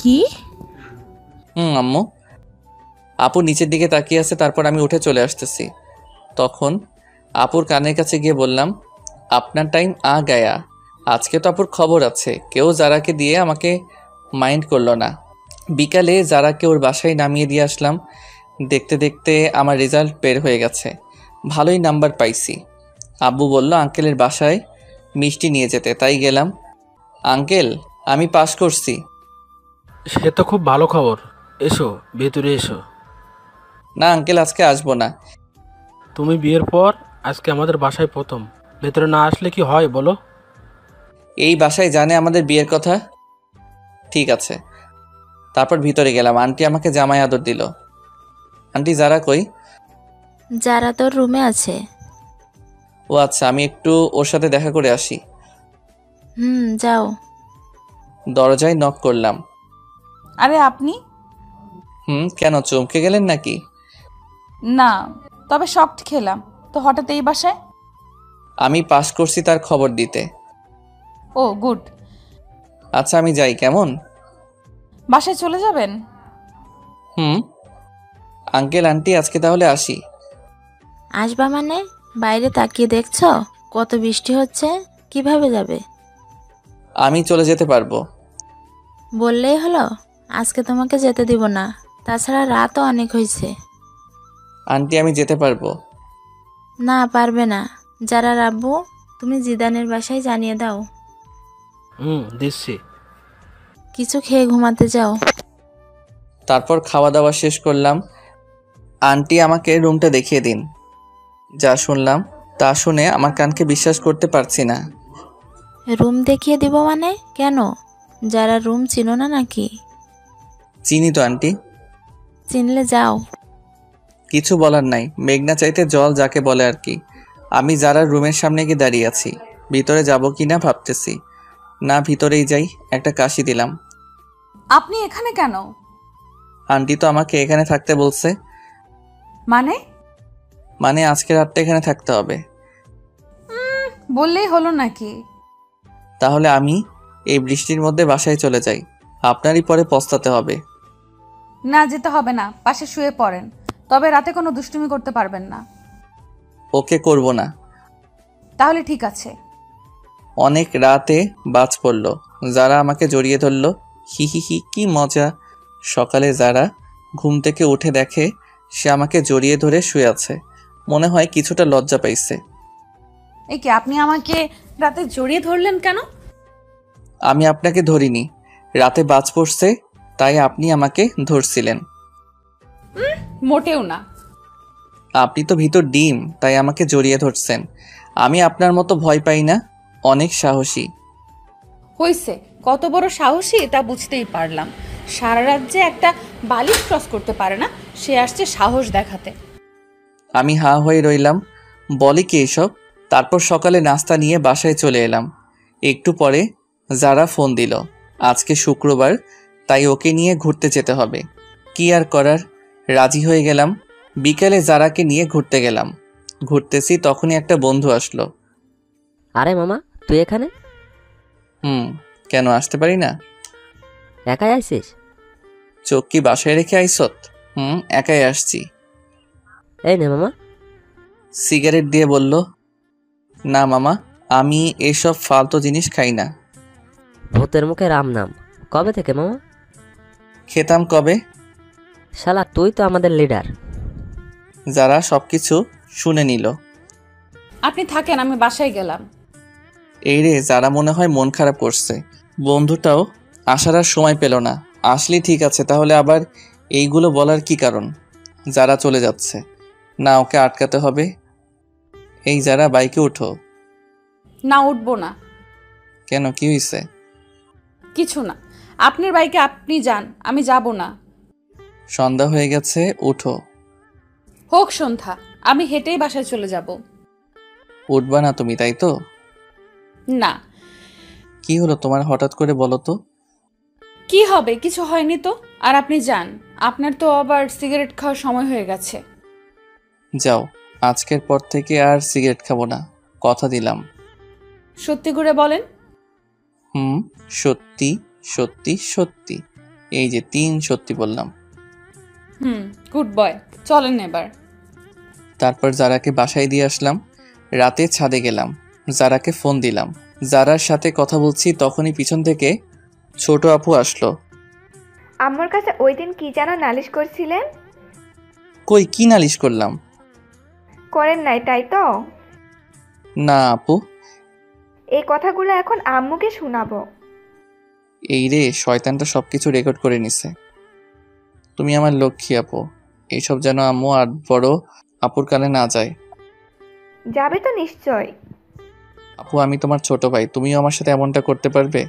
কি? আম্মু। আপু নিচের দিকে তাকিয়ে আছে, তারপর আমি উঠে চলে আসতেছি। তখন আপুর কানের কাছে গিয়ে বললাম, আপনার টাইম আ গায়া, আজকে তো আপুর খবর আছে, কেউ যারাকে দিয়ে আমাকে মাইন্ড করলো না। বিকালে যারাকে ওর বাসায় নামিয়ে দিয়ে আসলাম। দেখতে দেখতে আমার রেজাল্ট বের হয়ে গেছে, ভালোই নাম্বার পাইছি। আব্বু বলল আঙ্কেলের বাসায় মিষ্টি নিয়ে যেতে, তাই গেলাম। আঙ্কেল, আমি পাস করছি। সে তো খুব ভালো খবর। এসো, ভেতরে এসো। না আঙ্কেল, আজকে আসবো না। তুমি বিয়ের পর আজকে আমাদের বাসায় প্রথম, ভেতরে না আসলে কি হয় বলো? এই বাসায় জানে আমাদের বিয়ের কথা? ঠিক আছে। তারপর ভিতরে গেলাম, আন্টি আমাকে জামাই আদর দিল। আন্টি যারা কই? যারা তোর রুমে আছে। ও আচ্ছা, আমি একটু ওর সাথে দেখা করে আসি। যাও। দরজায় নক করলাম। আরে আপনি? কেন চমকে গেলেন নাকি? না, তবে শকড খেলাম তো হঠাৎ এই বাসায়। আমি পাস করছি তার খবর দিতে। ও গুড। আচ্ছা আমি যাই, কেমন? বাসায় চলে যাবেন? আঙ্কেল আন্টি, আজকে তাহলে আসি। আসবা মানে? বাইরে তাকিয়ে দেখছো কত বৃষ্টি হচ্ছে, কিভাবে যাবে? আমি চলে যেতে পারবো। বললেই হলো, আজকে তোমাকে যেতে দিব না, তাছাড়া রাতও অনেক হয়েছে। আন্টি আমি যেতে পারবো। না পারবে না। যারা রাব্বু, তুমি জিদানের বাসায় জানিয়ে দাও। দিচ্ছি। কিছু খেয়ে ঘুমাতে যাও। তারপর খাওয়া দাওয়া শেষ করলাম। আন্টি আমাকে রুমটা দেখিয়ে দিন। যা শুনলাম তা শুনে আমার কানকে বিশ্বাস করতে পারছি না। রুম দেখিয়ে দিব মানে? কেন, যারা রুম চিনো না নাকি? চিনি তো আন্টি। চিনলে যাও। কিছু বলার নাই, মেঘনা চাইতে জল যাকে বলে আর কি। আমি যারা রুমের সামনে গিয়ে দাঁড়িয়ে আছি, ভিতরে যাব কি না ভাবতেছি। না, ভিতরেই যাই, একটা কাশি দিলাম। আপনি এখানে কেন? আন্টি তো আমাকে এখানে থাকতে বলছে। মানে আজকে রাতটা এখানে থাকতে হবে। বললেই হলো নাকি? তাহলে আমি এই বৃষ্টির মধ্যে বাসায় চলে যাই, আপনারই পরে পস্তাতে হবে। না, যেতে হবে না, পাশে শুয়ে পড়েন, তবে রাতে কোনো দুষ্টুমি করতে পারবেন না। ওকে, করব না। তাহলে ঠিক আছে। অনেক রাতে বাজ পড়ল, যারা আমাকে জড়িয়ে ধরল। হি হি হি, কি মজা। সকালে যারা ঘুম থেকে উঠে দেখে সে আমাকে জড়িয়ে ধরে শুয়ে আছে, মনে হয় কিছুটা লজ্জা পাইছে। এই কি, আপনি আমাকে রাতে জড়িয়ে ধরলেন কেন? আমি আপনাকে ধরিনি, রাতে বাজ পড়ছে তাই আপনি আমাকে ধরছিলেন। মোটেও না। আপনি তো ভিতর ডিম, তাই আমাকে জড়িয়ে ধরছেন। আমি আপনার মতো ভয় পাই না, অনেক সাহসী। হইছে, কত বড় সাহসী তা বুঝতেই পারলাম। সারা রাজ্যে একটা বালিশ ক্রস করতে পারে না, সে আসছে সাহস দেখাতে। আমি হাঁ হয়ে রইলাম, বলে কি এসব। তারপর সকালে নাস্তা নিয়ে বাসায় চলে এলাম। একটু পরে যারা ফোন দিল, আজকে শুক্রবার, তাই ওকে নিয়ে ঘুরতে যেতে হবে। কি আর করার, রাজি হয়ে গেলাম। বিকেলে যারাকে নিয়ে ঘুরতে গেলাম। ঘুরতেছি, তখনই একটা বন্ধু আসলো। আরে মামা, তুই এখানে? কেন আসতে পারি না? একাই আইছিস? চোখ কি বাসায় রেখে আইসত? একাই আসছি। এই নে মামা। সিগারেট দিয়ে বলল, না মামা, আমি এসব ফালতু জিনিস খাই না। ভূতের মুখে রাম নাম, কবে থেকে মামা? খেতাম কবে, শালা তুই তো আমাদের লিডার। যারা সবকিছু শুনে নিল। আপনি থাকেন, আমি বাসায় গেলাম। এই রে, যারা মনে হয় মন খারাপ করছে। বন্ধুটাও আসার আর সময় পেল না। আসলেই ঠিক আছে, তাহলে আবার এইগুলো বলার কি কারণ? যারা চলে যাচ্ছে না, ওকে আটকাতে হবে। এই যারা, বাইকে উঠো। না, উঠবো না। কেন, কি হয়েছে? কিছু না, আপনার বাইকে আপনি যান, আমি যাব না। সন্ধ্যা হয়ে গেছে, উঠো। হোক সন্ধ্যা, আমি হেঁটেই বাসায় চলে যাব। উঠবা না তুমি, তাই তো? না। কি হলো তোমার, হঠাৎ করে বলো তো? কি হবে, কিছু হয়নি তো। আর আপনি যান, আপনার তো আবার সিগারেট খাওয়ার সময় হয়ে গেছে। যাও, আজকের পর থেকে আর সিগারেট খাবো না, কথা দিলাম। সত্যি করে বলেন। সত্যি সত্যি সত্যি। এই যে 3 সত্যি বললাম। গুড বয়, চলেন এবার। তারপর যারাকে বাসায় দিয়ে আসলাম। রাতে ছাদে গেলাম, যারাকে ফোন দিলাম। যারার সাথে কথা বলছি তখনই পিছন থেকে ছোট আপু আসলো। আম্মুর কাছে ওই দিন কি যেন নালিশ করছিলেন? কই, কি নালিশ করলাম? করেন নাই, তাই তো? না আপু। এই কথাগুলো এখন আম্মুকে শোনাবো। এই রে, শয়তানটা সবকিছু রেকর্ড করে নিছে। তুমি আমার লক্ষ্মী আপু, এইসব যেন আম্মু আর বড় আপুর কানে না যায়। যাবে তো নিশ্চয়। আপু, আমি তোমার ছোট ভাই, তুমিও আমার সাথে এমনটা করতে পারবে?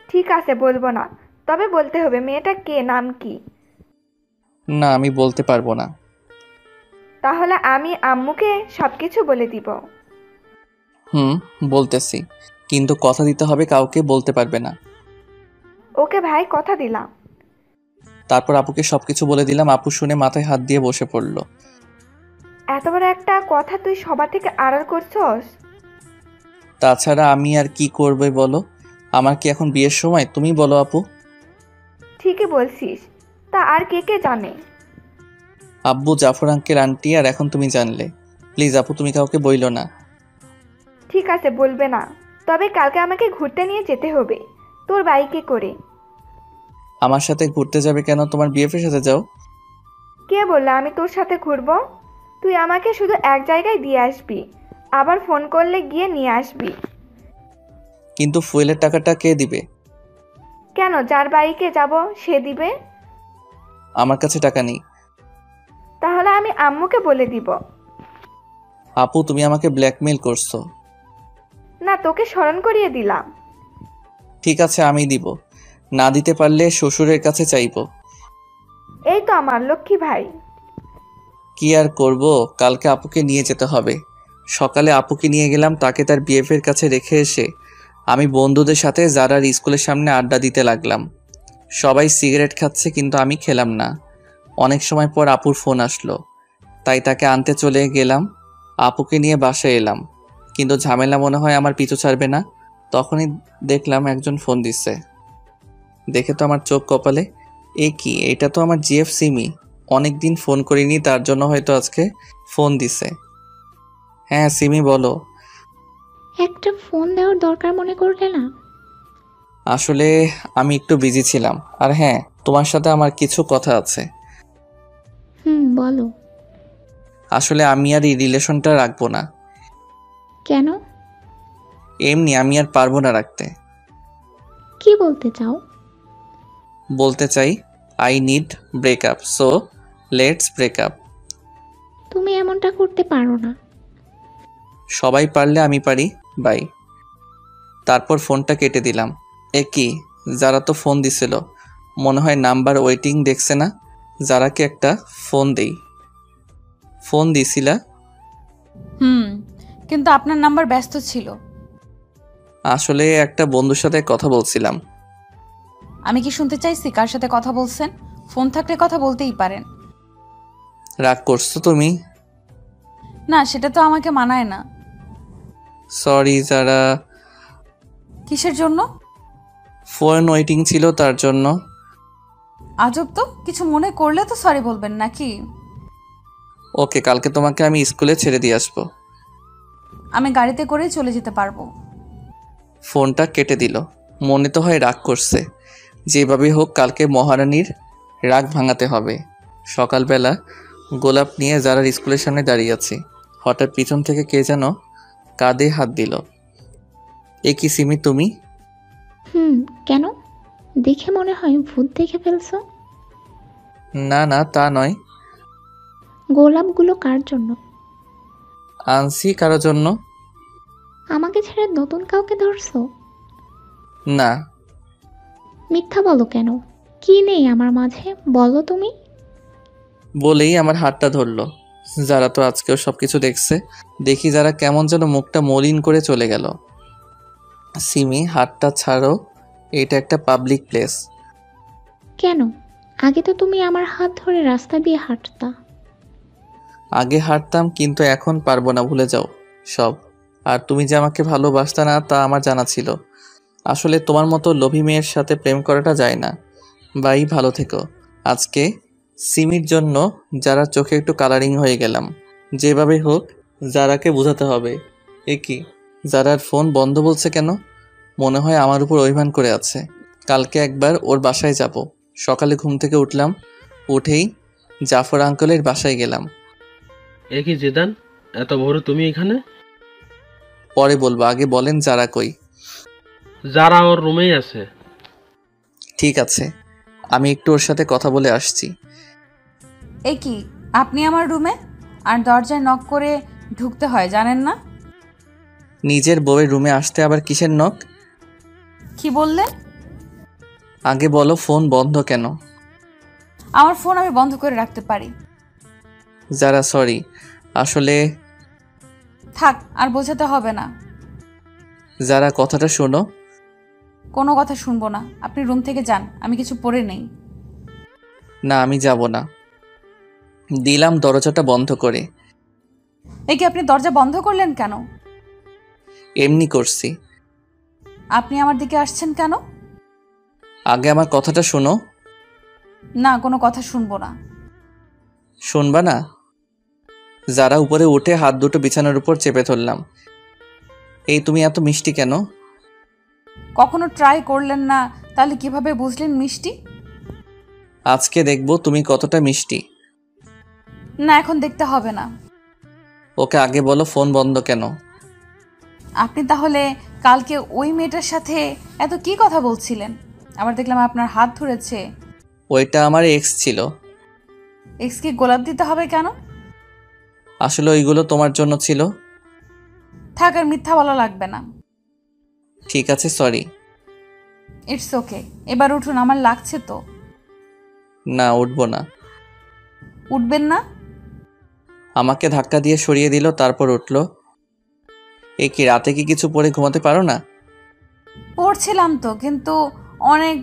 ঠিক আছে, বলবো না, তবে বলতে হবে মেয়েটা কে, নাম কি? না, আমি বলতে পারবো না। তাহলে আমি আম্মুকে সবকিছু বলে দিব। বলতেছি, কিন্তু কথা দিতে হবে, কাউকে বলতে পারবে না। ওকে ভাই, কথা দিলাম। তারপর আপুকে সবকিছু বলে দিলাম। আপু শুনে মাথায় হাত দিয়ে বসে পড়ল। এত বড় একটা কথা তুই সবার থেকে আড়াল করছস? তাছাড়া আমি আর কি করবে বলো? আমার কি এখন বিয়ের সময়? তুমি বলো আপু। ঠিকই বলছিস, তা আর কে কে জানে? আব্বু, জাফর আঙ্কেল, আন্টি, আর এখন তুমি জানলে। প্লিজ আপু, তুমি কাউকে বইলো না। ঠিক আছে, বলবে না, তবে কালকে আমাকে ঘুরতে নিয়ে যেতে হবে, তোর বাইকে করে। আমার সাথে ঘুরতে যাবে কেন? তোমার বিএফের সাথে যাও। কে বললো আমি তোর সাথে ঘুরবো? তুই আমাকে শুধু এক জায়গায় দিয়ে আসবি, আবার ফোন করলে গিয়ে নিয়ে আসবি। কিন্তু ফুয়েলের টাকাটা কে দিবে? কেন, যার বাইকে যাব সে দিবে। আমার কাছে টাকা নেই। তাহলে আমি আম্মুকে বলে দিব। আপু, তুমি আমাকে ব্ল্যাকমেইল করছো। না, তোকে স্মরণ করিয়ে দিলাম। ঠিক আছে, আমি দিব। না দিতে পারলে শ্বশুরের কাছে চাইবো। এই তো আমার লক্ষ্মী ভাই। কি আর করব, কালকে আপুকে নিয়ে যেতে হবে। সকালে আপুকে নিয়ে গেলাম, তাকে তার বিএফের কাছে রেখে এসে আমি বন্ধুদের সাথে যারার স্কুলের সামনে আড্ডা দিতে লাগলাম। সবাই সিগারেট খাচ্ছে, কিন্তু আমি খেলাম না। অনেক সময় পর আপুর ফোন আসলো, তাই তাকে আনতে চলে গেলাম। আপুকে নিয়ে বাসায় এলাম, কিন্তু ঝামেলা মনে হয় আমার পিছু ছাড়বে না। তখনই দেখলাম একজন ফোন দিচ্ছে। দেখে তো আমার চোখ কপালে। এ কি, এটা তো আমার জিএফ সিমি। অনেকদিন ফোন করিনি, তার জন্য হয়তো আজকে ফোন দিছে। হ্যাঁ সিমি, বলো। একটা ফোন দেওয়ার দরকার মনে করলে না? আসলে আমি একটু বিজি ছিলাম। আর হ্যাঁ, তোমার সাথে আমার কিছু কথা আছে। বলো। আসলে আমি আর এই রিলেশনটা রাখবো না। কেন? এমনি, আমি আর পারবো না রাখতে। কি বলতে চাও? বলতে চাই, I need breakup, so let's breakup. তুমি এমনটা করতে পারো না। সবাই পারলে আমি পারি, বাই। তারপর ফোনটা কেটে দিলাম। এ কি, যারা তো ফোন দিছিল, মনে হয় নাম্বার ওয়েটিং দেখছে না। যারাকে একটা ফোন দেই। ফোন দিছিলা? কিন্তু আপনার নাম্বার ব্যস্ত ছিল। আসলে একটা বন্ধুর সাথে কথা বলছিলাম। আমি কি শুনতে চাইছি কার সাথে কথা বলছেন? ফোন থাকলে কথা বলতেই পারেন। রাগ করছো তুমি? না, সেটা তো আমাকে মানায় না। সরি যারা। কিসের জন্য? ফোন ওয়েটিং ছিল, তার জন্য। আজব তো, কিছু মনে করলে তো সরি বলবেন নাকি? ওকে, কালকে তোমাকে আমি স্কুলে ছেড়ে দিয়ে আসবো। আমি গাড়িতে করেই চলে যেতে পারবো। ফোনটা কেটে দিল। মনে তো হয় রাগ করছে। যেভাবে হোক কালকে মহারানীর রাগ ভাঙাতে হবে। সকালবেলা গোলাপ নিয়ে যারার স্কুলের সামনে দাঁড়িয়ে আছি, হঠাৎ পিছন থেকে কে যেন কাঁধে হাত দিল। এ কি সিমি তুমি? কেন? দেখে মনে হয় ভূত দেখে ফেলছো। না না, তা নয়। গোলাপগুলো কার জন্য? আনছি কারোর জন্য। আমাকে ছেড়ে নতুন কাউকে ধরছো? না। মিথ্যা বলো কেন? কি নেই আমার মাঝে, বলো তুমি। বলেই আমার হাতটা ধরলো। যারা তো আজকেও সবকিছু দেখছে। দেখি যারা কেমন যেন মুখটা মলিন করে চলে গেল। সিমি, হাতটা ছাড়ো, এটা একটা পাবলিক প্লেস। কেন? আগে তো তুমি আমার হাত ধরে রাস্তা দিয়ে হাঁটতা। আগে হাঁটতাম, কিন্তু এখন পারবো না, ভুলে যাও সব। আর তুমি যে আমাকে ভালোবাসতা না তা আমার জানা ছিল। আসলে তোমার মতো লোভী মেয়ের সাথে প্রেম করাটা যায় না। বাই, ভালো থেকো। আজকে সিমির জন্য যারা চোখে একটু কালারিং হয়ে গেলাম। যেভাবে হোক যারাকে বোঝাতে হবে। এ কি, যারার ফোন বন্ধ বলছে কেন? মনে হয় আমার উপর অভিমান করে আছে। কালকে একবার ওর বাসায় যাব। সকালে ঘুম থেকে উঠলাম, উঠেই জাফর আঙ্কেলের বাসায় গেলাম। এ কি জিদান, এত ভোরে তুমি এখানে? পরে বলবো, আগে বলেন যারা কই? যারা ওর রুমেই আছে। ঠিক আছে, আমি একটু ওর সাথে কথা বলে আসছি। এ কি, আপনি আমার রুমে? আর দরজায় নক করে ঢুকতে হয়, জানেন না? নিজের বউয়ের রুমে আসতে আবার কিসের নক? কি বললেন? আগে বলো ফোন বন্ধ কেন? আমার ফোন আমি বন্ধ করে রাখতে পারি। যারা সরি, আসলে থাক, আর বোঝাতে হবে না। যারা কথাটা শোনো। কোনো কথা শুনবো না, আপনি রুম থেকে যান, আমি কিছু পরে নেই। না, আমি যাব না। দিলাম দরজাটা বন্ধ করে। এ কি, আপনি দরজা বন্ধ করলেন কেন? এমনি করছি। আপনি আমার দিকে আসছেন কেন? আগে আমার কথাটা শোনো। না, কোনো কথা শুনবো না। শুনবা না? যারা উপরে উঠে হাত দুটো বিছানার উপর চেপে ধরলাম। এই তুমি এত মিষ্টি কেন? কখনো ট্রাই করলেন না, তাহলে কিভাবে বুঝলেন মিষ্টি? আজকে দেখবো তুমি কতটা মিষ্টি। না, এখন দেখতে হবে না। ওকে আগে বলো ফোন বন্ধ কেন? আপনি তাহলে কালকে ওই মেয়েটার সাথে এত কি কথা বলছিলেন? আবার দেখলাম আপনার হাত ধরেছে। ওইটা আমার এক্স ছিল। এক্সকে গোলাপ দিতে হবে কেন? আসলে ওইগুলো তোমার জন্য ছিল। থাক, আর মিথ্যা বলা লাগবে না। ঠিক আছে, সরি। ইটস ওকে, এবার উঠুন, আমার লাগছে তো। না, উঠবো না। উঠবেন না? আমাকে ধাক্কা দিয়ে সরিয়ে দিল, তারপর উঠলো। এ কি, রাতে কি কিছু পরে ঘুমাতে পারো না? পড়ছিলাম তো, কিন্তু অনেক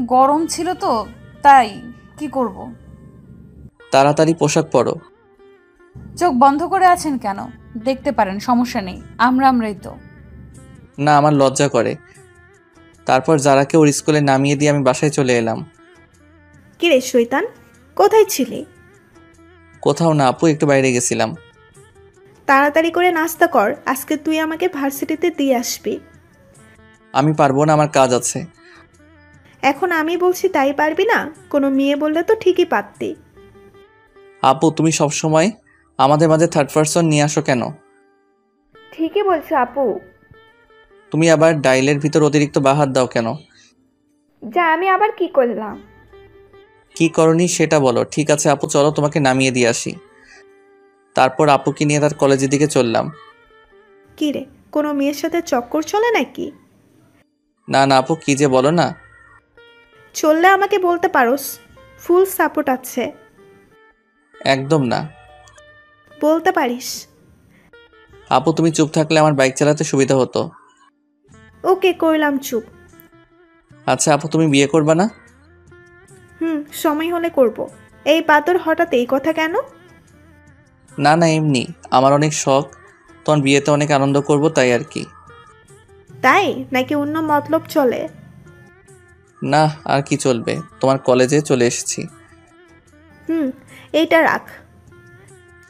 গরম ছিল তো, তাই। কি করব? তাড়াতাড়ি পোশাক পরো। চোখ বন্ধ করে আছেন কেন? দেখতে পারেন, সমস্যা নেই, আমরাই তো। না, আমার লজ্জা করে। তারপর যারাকে ওর স্কুলে নামিয়ে দিয়ে আমি বাসায় চলে এলাম। কিরে শয়তান, কোথায় ছিলি? কোথাও না আপু, একটু বাইরে গেছিলাম। তাড়াতাড়ি করে নাস্তা কর, আজকে তুই আমাকে ভার্সিটিতে দিয়ে আসবি। আমি পারবো না, আমার কাজ আছে। এখন আমি বলছি তাই পারবি না? কোনো মেয়ে বললে তো ঠিকই পারতি। আপু, তুমি সবসময় আমাদের মাঝে থার্ড পারসন নিয়ে আসো কেন? ঠিকই বলছো আপু। তুমি আবার ডাইলের ভিতর অতিরিক্ত বাহাত দাও কেন? যা, আমি আবার কি করলাম? কি করনি সেটা বলো। ঠিক আছে আপু, চলো তোমাকে নামিয়ে দিয়ে আসি। তারপর আপুকে নিয়ে তার কলেজের দিকে চললাম। কিরে, কোনো মেয়ের সাথে চক্কর চলে নাকি? না না আপু, কি যে বলো না। চললে আমাকে বলতে পারোস, ফুল সাপোর্ট আছে। একদম না। বলতে পারিস। আপু, তুমি চুপ থাকলে আমার বাইক চালাতে সুবিধা হতো। ওকে, কইলাম চুপ। আচ্ছা আপু, তুমি বিয়ে করবা না? সময় হলে করব। এই পাতর হঠাৎ এই কথা কেন? না না, এমনি আমার অনেক শখ, তোমার বিয়েতে অনেক আনন্দ করব, তাই আর কি। তাই নাকি অন্য মতলব চলে? না, আর কি চলবে, তোমার কলেজে চলে এসেছি। এইটা রাখ।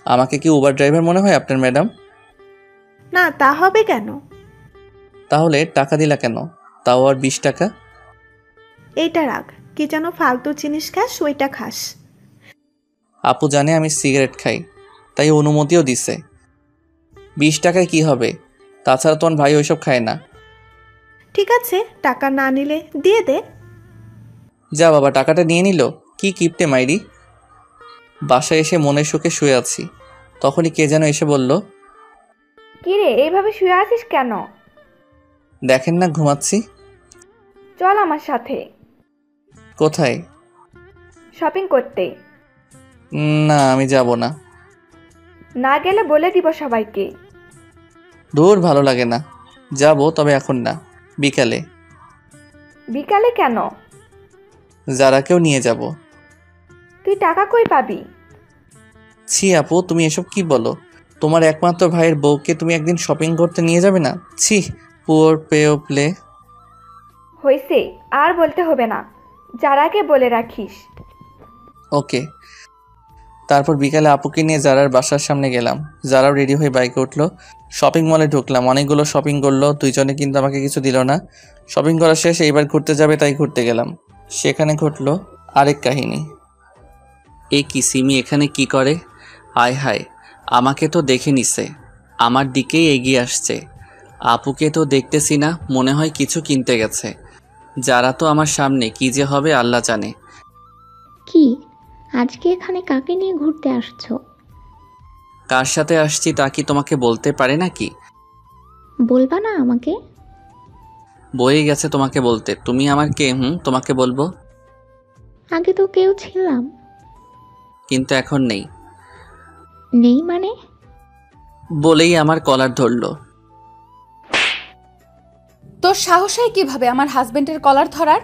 আমাকে কি উবার ড্রাইভার মনে হয় আপনার ম্যাডাম? না, তা হবে কেন? তাহলে টাকা দিলা কেন? তাও আর 20 টাকা? এইটা রাখ, কি যেন ফালতু জিনিস খাস ওইটা খাস। আপু জানে আমি সিগারেট খাই, তাই অনুমতিও দিছে। 20 টাকায় কি হবে? তাছাড়া তোমার ভাই ওইসব খায় না। ঠিক আছে, টাকা না নিলে দিয়ে দে। যা বাবা, টাকাটা নিয়ে নিল। কি কিপটে মাইরি। বাসায় এসে মনের সুখে শুয়ে আছি, তখনই কে যেন এসে বলল, কিরে এইভাবে শুয়ে আছিস কেন? দেখেন না ঘুমাচ্ছি। চল আমার সাথে। কোথায়? শপিং করতে। না, আমি যাব না। না গেলে বলে দিব সবাইকে। দূর, ভালো লাগে না। যাব, তবে এখন না, বিকালে। বিকালে কেন? যারাকেও নিয়ে যাব। তুই টাকা কই পাবি? ছি আপু, তুমি এসব কি বলো? তোমার একমাত্র ভাইয়ের বউকে তুমি একদিন শপিং করতে নিয়ে যাবে না? ছি, পুয়ার প্লে। হইছে, আর বলতে হবে না। যারাকে বলে রাখিস। ওকে। তারপর বিকালে আপুকে নিয়ে জারার বাসার সামনে গেলাম। জারাও রেডি হয়ে বাইকে উঠলো। শপিং মলে ঢুকলাম, অনেকগুলো শপিং করলো দুইজনে, কিন্তু আমাকে কিছু দিল না। শপিং করা শেষ, এইবার ঘুরতে যাবে তাই ঘুরতে গেলাম। সেখানে ঘটলো আরেক কাহিনী। এই কি সিমি এখানে কি করে? আয় হায়, আমাকে তো দেখে নিছে, আমার দিকেই এগিয়ে আসছে। আপুকে তো দেখতেছি না, মনে হয় কিছু কিনতে গেছে। যারা তো আমার সামনে, কি যে হবে আল্লাহ জানে। কি আজকে এখানে কাকে নিয়ে ঘুরতে আসছো? কার সাথে আসছি তা কি তোমাকে বলতে পারে নাকি? বলবা না আমাকে? বয়ে গেছে তোমাকে বলতে। তুমি আমার কে? তোমাকে বলবো? আগে তো কেউ ছিলাম। কিন্তু এখন নেই। নেই মানে? বলেই আমার কলার ধরলো। তোর সাহস হয় কিভাবে আমার হাজবেন্ডের কলার ধরার?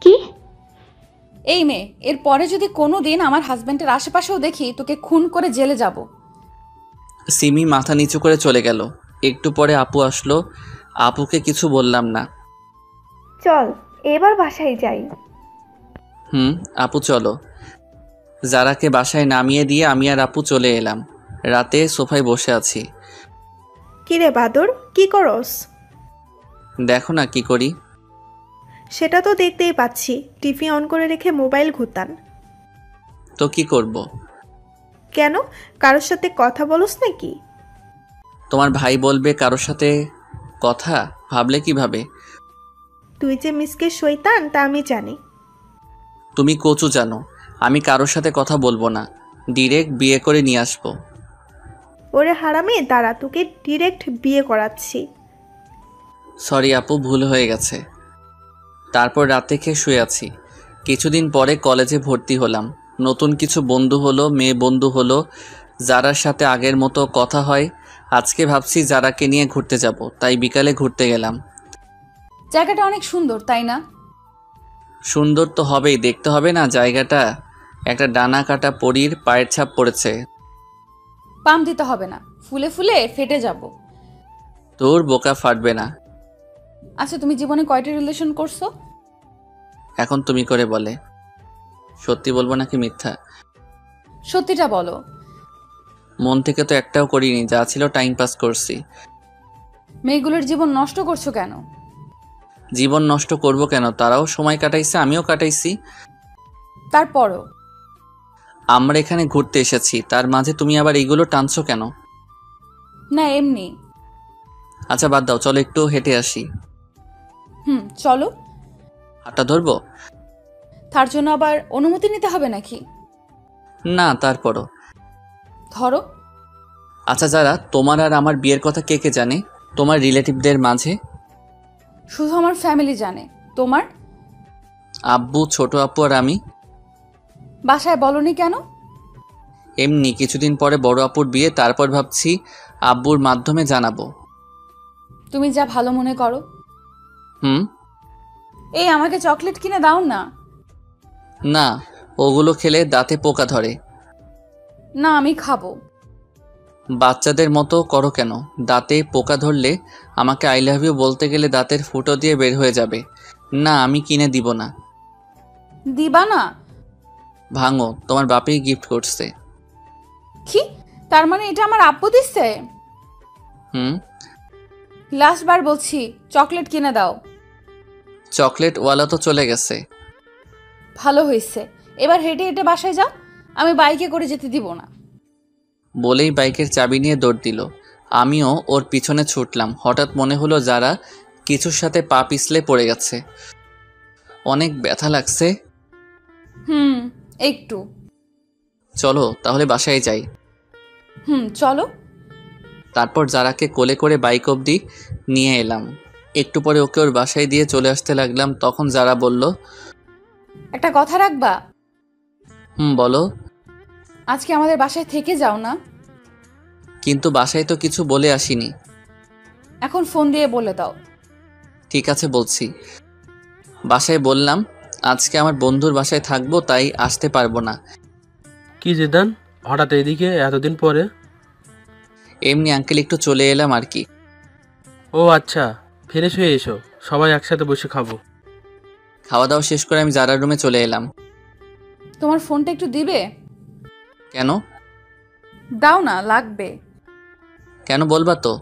কি? এই মেয়ে, এর পরে যদি কোনো দিন আমার হাজবেন্ডের আশেপাশেও দেখি, তোকে খুন করে জেলে যাব। সিমি মাথা নিচু করে চলে গেল। একটু পরে আপু আসলো। আপুকে কিছু বললাম না। চল এবার বাসায় যাই। আপু চলো। যারাকে বাসায় নামিয়ে দিয়ে আমি আর আপু চলে এলাম। রাতে সোফায় বসে আছি। কিরে বাদর, কি করস? দেখো না কি করি। সেটা তো দেখতেই পাচ্ছি, টিভি অন করে রেখে মোবাইল ঘুরতান। তো কি করব? কেন, কারোর সাথে কথা বলস নাকি? তোমার ভাই বলবে কারোর সাথে কথা? ভাবলে কিভাবে? তুই যে মিসকে শয়তান তা আমি জানি। তুমি কচু জানো, আমি কারোর সাথে কথা বলবো না, ডিরেক্ট বিয়ে করে নিয়ে আসবো। ওরে হারামে, দাঁড়া, তোকে ডিরেক্ট বিয়ে করাচ্ছি। সরি আপু, ভুল হয়ে গেছে। তারপর রাতে খেয়ে শুয়ে আছি। কিছুদিন পরে কলেজে ভর্তি হলাম। নতুন কিছু বন্ধু হলো, মেয়ে বন্ধু হলো। যারার সাথে আগের মতো কথা হয়। আজকে ভাবছি যারাকে নিয়ে ঘুরতে যাব, তাই বিকালে ঘুরতে গেলাম। জায়গাটা অনেক সুন্দর, তাই না? সুন্দর তো হবেই, দেখতে হবে না জায়গাটা? একটা ডানা কাটা পরীর পায়ের ছাপ পড়েছে। পাম দিতে হবে না, ফুলে ফুলে ফেটে যাব। তোর বোকা ফাটবে না। আচ্ছা, তুমি জীবনে কয়টা রিলেশন করছো? এখন তুমি করে বলে। সত্যি বলবো নাকি মিথ্যা? সত্যিটা বলো। মন থেকে তো একটাও করিনি, যা ছিল টাইম পাস করছি। মেয়েগুলোর জীবন নষ্ট করছো কেন? জীবন নষ্ট করব কেন? তারাও সময় কাটাইছে, আমিও কাটাইছি। তারপরও আমরা এখানে ঘুরতে এসেছি, তার মাঝে তুমি আবার এইগুলো টানছো কেন? না, এমনি। আচ্ছা বাদ দাও, চলো একটু হেঁটে আসি। চলো। হাতটা ধরবো? তার জন্য আবার অনুমতি নিতে হবে নাকি? না, তারপরও। ধরো। আচ্ছা যারা, তোমার আর আমার বিয়ের কথা কে কে জানে তোমার রিলেটিভদের মাঝে? শুধু আমার ফ্যামিলি জানে। তোমার? আব্বু, ছোট আপু আর আমি। বাসায় বলনি কেন? এমনি, কিছুদিন পরে বড় আপুর বিয়ে, তারপর ভাবছি আব্বুর মাধ্যমে জানাবো। তুমি যা ভালো মনে করো। এই আমাকে চকলেট কিনে দাও না। না, ওগুলো খেলে দাঁতে পোকা ধরে। না, আমি খাবো। বাচ্চাদের মতো করো কেন? দাঁতে পোকা ধরলে আমাকে আই লাভ ইউ বলতে গেলে দাঁতের ফুটো দিয়ে বের হয়ে যাবে। না, আমি কিনে দিব না। দিবা না? ভাঙো, তোমার বাপেই গিফট করছে। কি? তার মানে এটা আমার আব্বু দিচ্ছে? লাস্ট বার বলছি, চকলেট কিনে দাও। চকলেট ওয়ালা তো চলে গেছে। ভালো হয়েছে, এবার হেঁটে হেঁটে বাসায় যাও, আমি বাইকে করে যেতে দিব না। বলেই বাইকের চাবি নিয়ে দৌড় দিল। আমিও ওর পিছনে ছুটলাম। হঠাৎ মনে হলো যারা কিছুর সাথে পা পিছলে পড়ে গেছে। অনেক ব্যথা লাগছে। একটু। চলো তাহলে বাসায় যাই। চলো। তারপর যারাকে কোলে করে বাইক অবধি নিয়ে এলাম। একটু পরে ওকে ওর বাসায় দিয়ে চলে আসতে লাগলাম। তখন যারা বলল, একটা কথা রাখবা? বলো। আজকে আমাদের বাসায় থেকে যাও না। কিন্তু বাসায় তো কিছু বলে আসিনি। এখন ফোন দিয়ে বলে দাও। ঠিক আছে বলছি। বাসায় বললাম আজকে আমার বন্ধুর বাসায় থাকবো, তাই আসতে পারবো না। কি জিদান, হঠাৎ এদিকে এতদিন পরে? এমনি আঙ্কেল, একটু চলে এলাম আর কি। ও আচ্ছা, ফ্রেশ হয়ে এসো, সবাই একসাথে বসে খাবো। খাওয়া দাওয়া শেষ করে আমি যারার রুমে চলে এলাম। তোমার ফোনটা একটু দিবে? কেন? দাও না, লাগবে। কেন বলবা তো?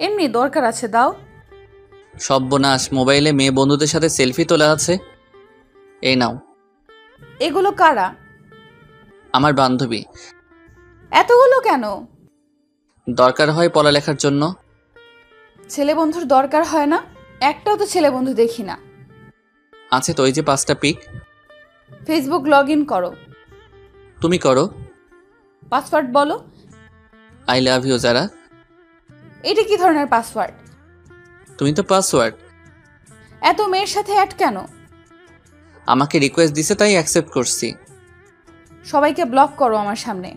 এমনি দরকার আছে, দাও। সর্বনাশ, মোবাইলে মেয়ে বন্ধুদের সাথে সেলফি তোলা আছে। এই নাও। এগুলো কারা? আমার বান্ধবী। এতগুলো কেন? দরকার হয় পড়ালেখার জন্য। ছেলে বন্ধুর দরকার হয় না? একটাও তো ছেলে বন্ধু দেখি না। আছে তো, ওই যে 5টা পিক। ফেসবুক লগ ইন করো। তুমি করো। পাসওয়ার্ড বলো। আই লাভ ইউ যারা। এটা কি ধরনের পাসওয়ার্ড? তুমি তো পাসওয়ার্ড। এত মেয়ের সাথে অ্যাড কেন? আমাকে রিকোয়েস্ট দিছে তাই অ্যাকসেপ্ট করছি। সবাইকে ব্লক করো আমার সামনে।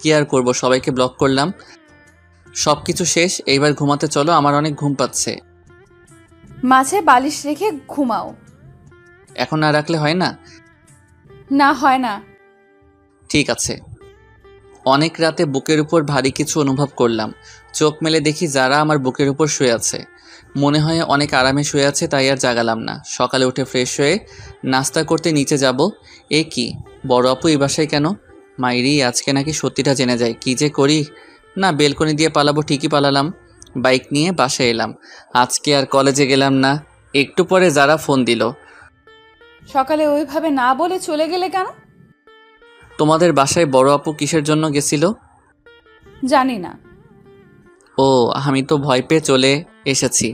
কি আর করবো, সবাইকে ব্লক করলাম। সব কিছু শেষ, এইবার ঘুমাতে চলো, আমার অনেক ঘুম পাচ্ছে। মাঝে বালিশ রেখে ঘুমাও। এখন না রাখলে হয় না? না, হয় না। ঠিক আছে। অনেক রাতে বুকের উপর ভারী কিছু অনুভব করলাম। চোখ মেলে দেখি যারা আমার বুকের উপর শুয়ে আছে। মনে হয় অনেক আরামে শুয়ে আছে, তাই আর জাগালাম না। সকালে উঠে ফ্রেশ হয়ে নাস্তা করতে নিচে যাব। এ কি, বড় আপু এই বাসায় কেন? মাইরি, আজকে নাকি সত্যিটা জেনে যায়। কি যে করি। না, বেলকনি দিয়ে পালাবো, ঠিকই পালালাম। বাইক নিয়ে বাসায় এলাম। আজকে আর কলেজে গেলাম না। একটু পরে যারা ফোন দিল। সকালে ওইভাবে না বলে চলে গেলে কেন? তোমাদের বাসায় বড় আপু কিসের জন্য গেছিল? জানি না। ও, আমি তো ভয় পেয়ে চলে এসেছি।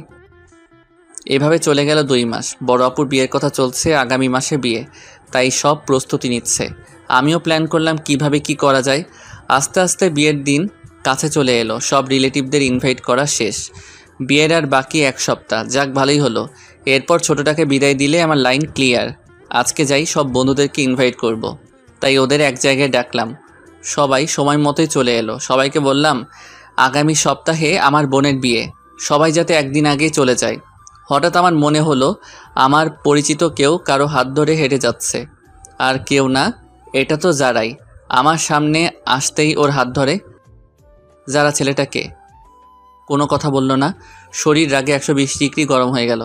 এভাবে চলে গেল 2 মাস। বড় আপুর বিয়ের কথা চলছে, আগামী মাসে বিয়ে, তাই সব প্রস্তুতি নিচ্ছে। আমিও প্ল্যান করলাম কিভাবে কি করা যায়। আস্তে আস্তে বিয়ের দিন কাছে চলে এলো। সব রিলেটিভদের ইনভাইট করা শেষ। বিয়ের আর বাকি 1 সপ্তাহ। যাক, ভালোই হলো। এরপর ছোটটাকে বিদায় দিলে আমার লাইন ক্লিয়ার। আজকে যাই, সব বন্ধুদেরকে ইনভাইট করব। তাই ওদের এক জায়গায় ডাকলাম। সবাই সময় মতোই চলে এলো। সবাইকে বললাম আগামী সপ্তাহে আমার বোনের বিয়ে, সবাই যাতে একদিন আগেই চলে যায়। হঠাৎ আমার মনে হলো আমার পরিচিত কেউ কারো হাত ধরে হেঁটে যাচ্ছে। আর কেউ না, এটা তো যারাই। আমার সামনে আসতেই ওর হাত ধরে। যারা ছেলেটাকে কোনো কথা বলল না। শরীর রাগে 120 ডিগ্রি গরম হয়ে গেল।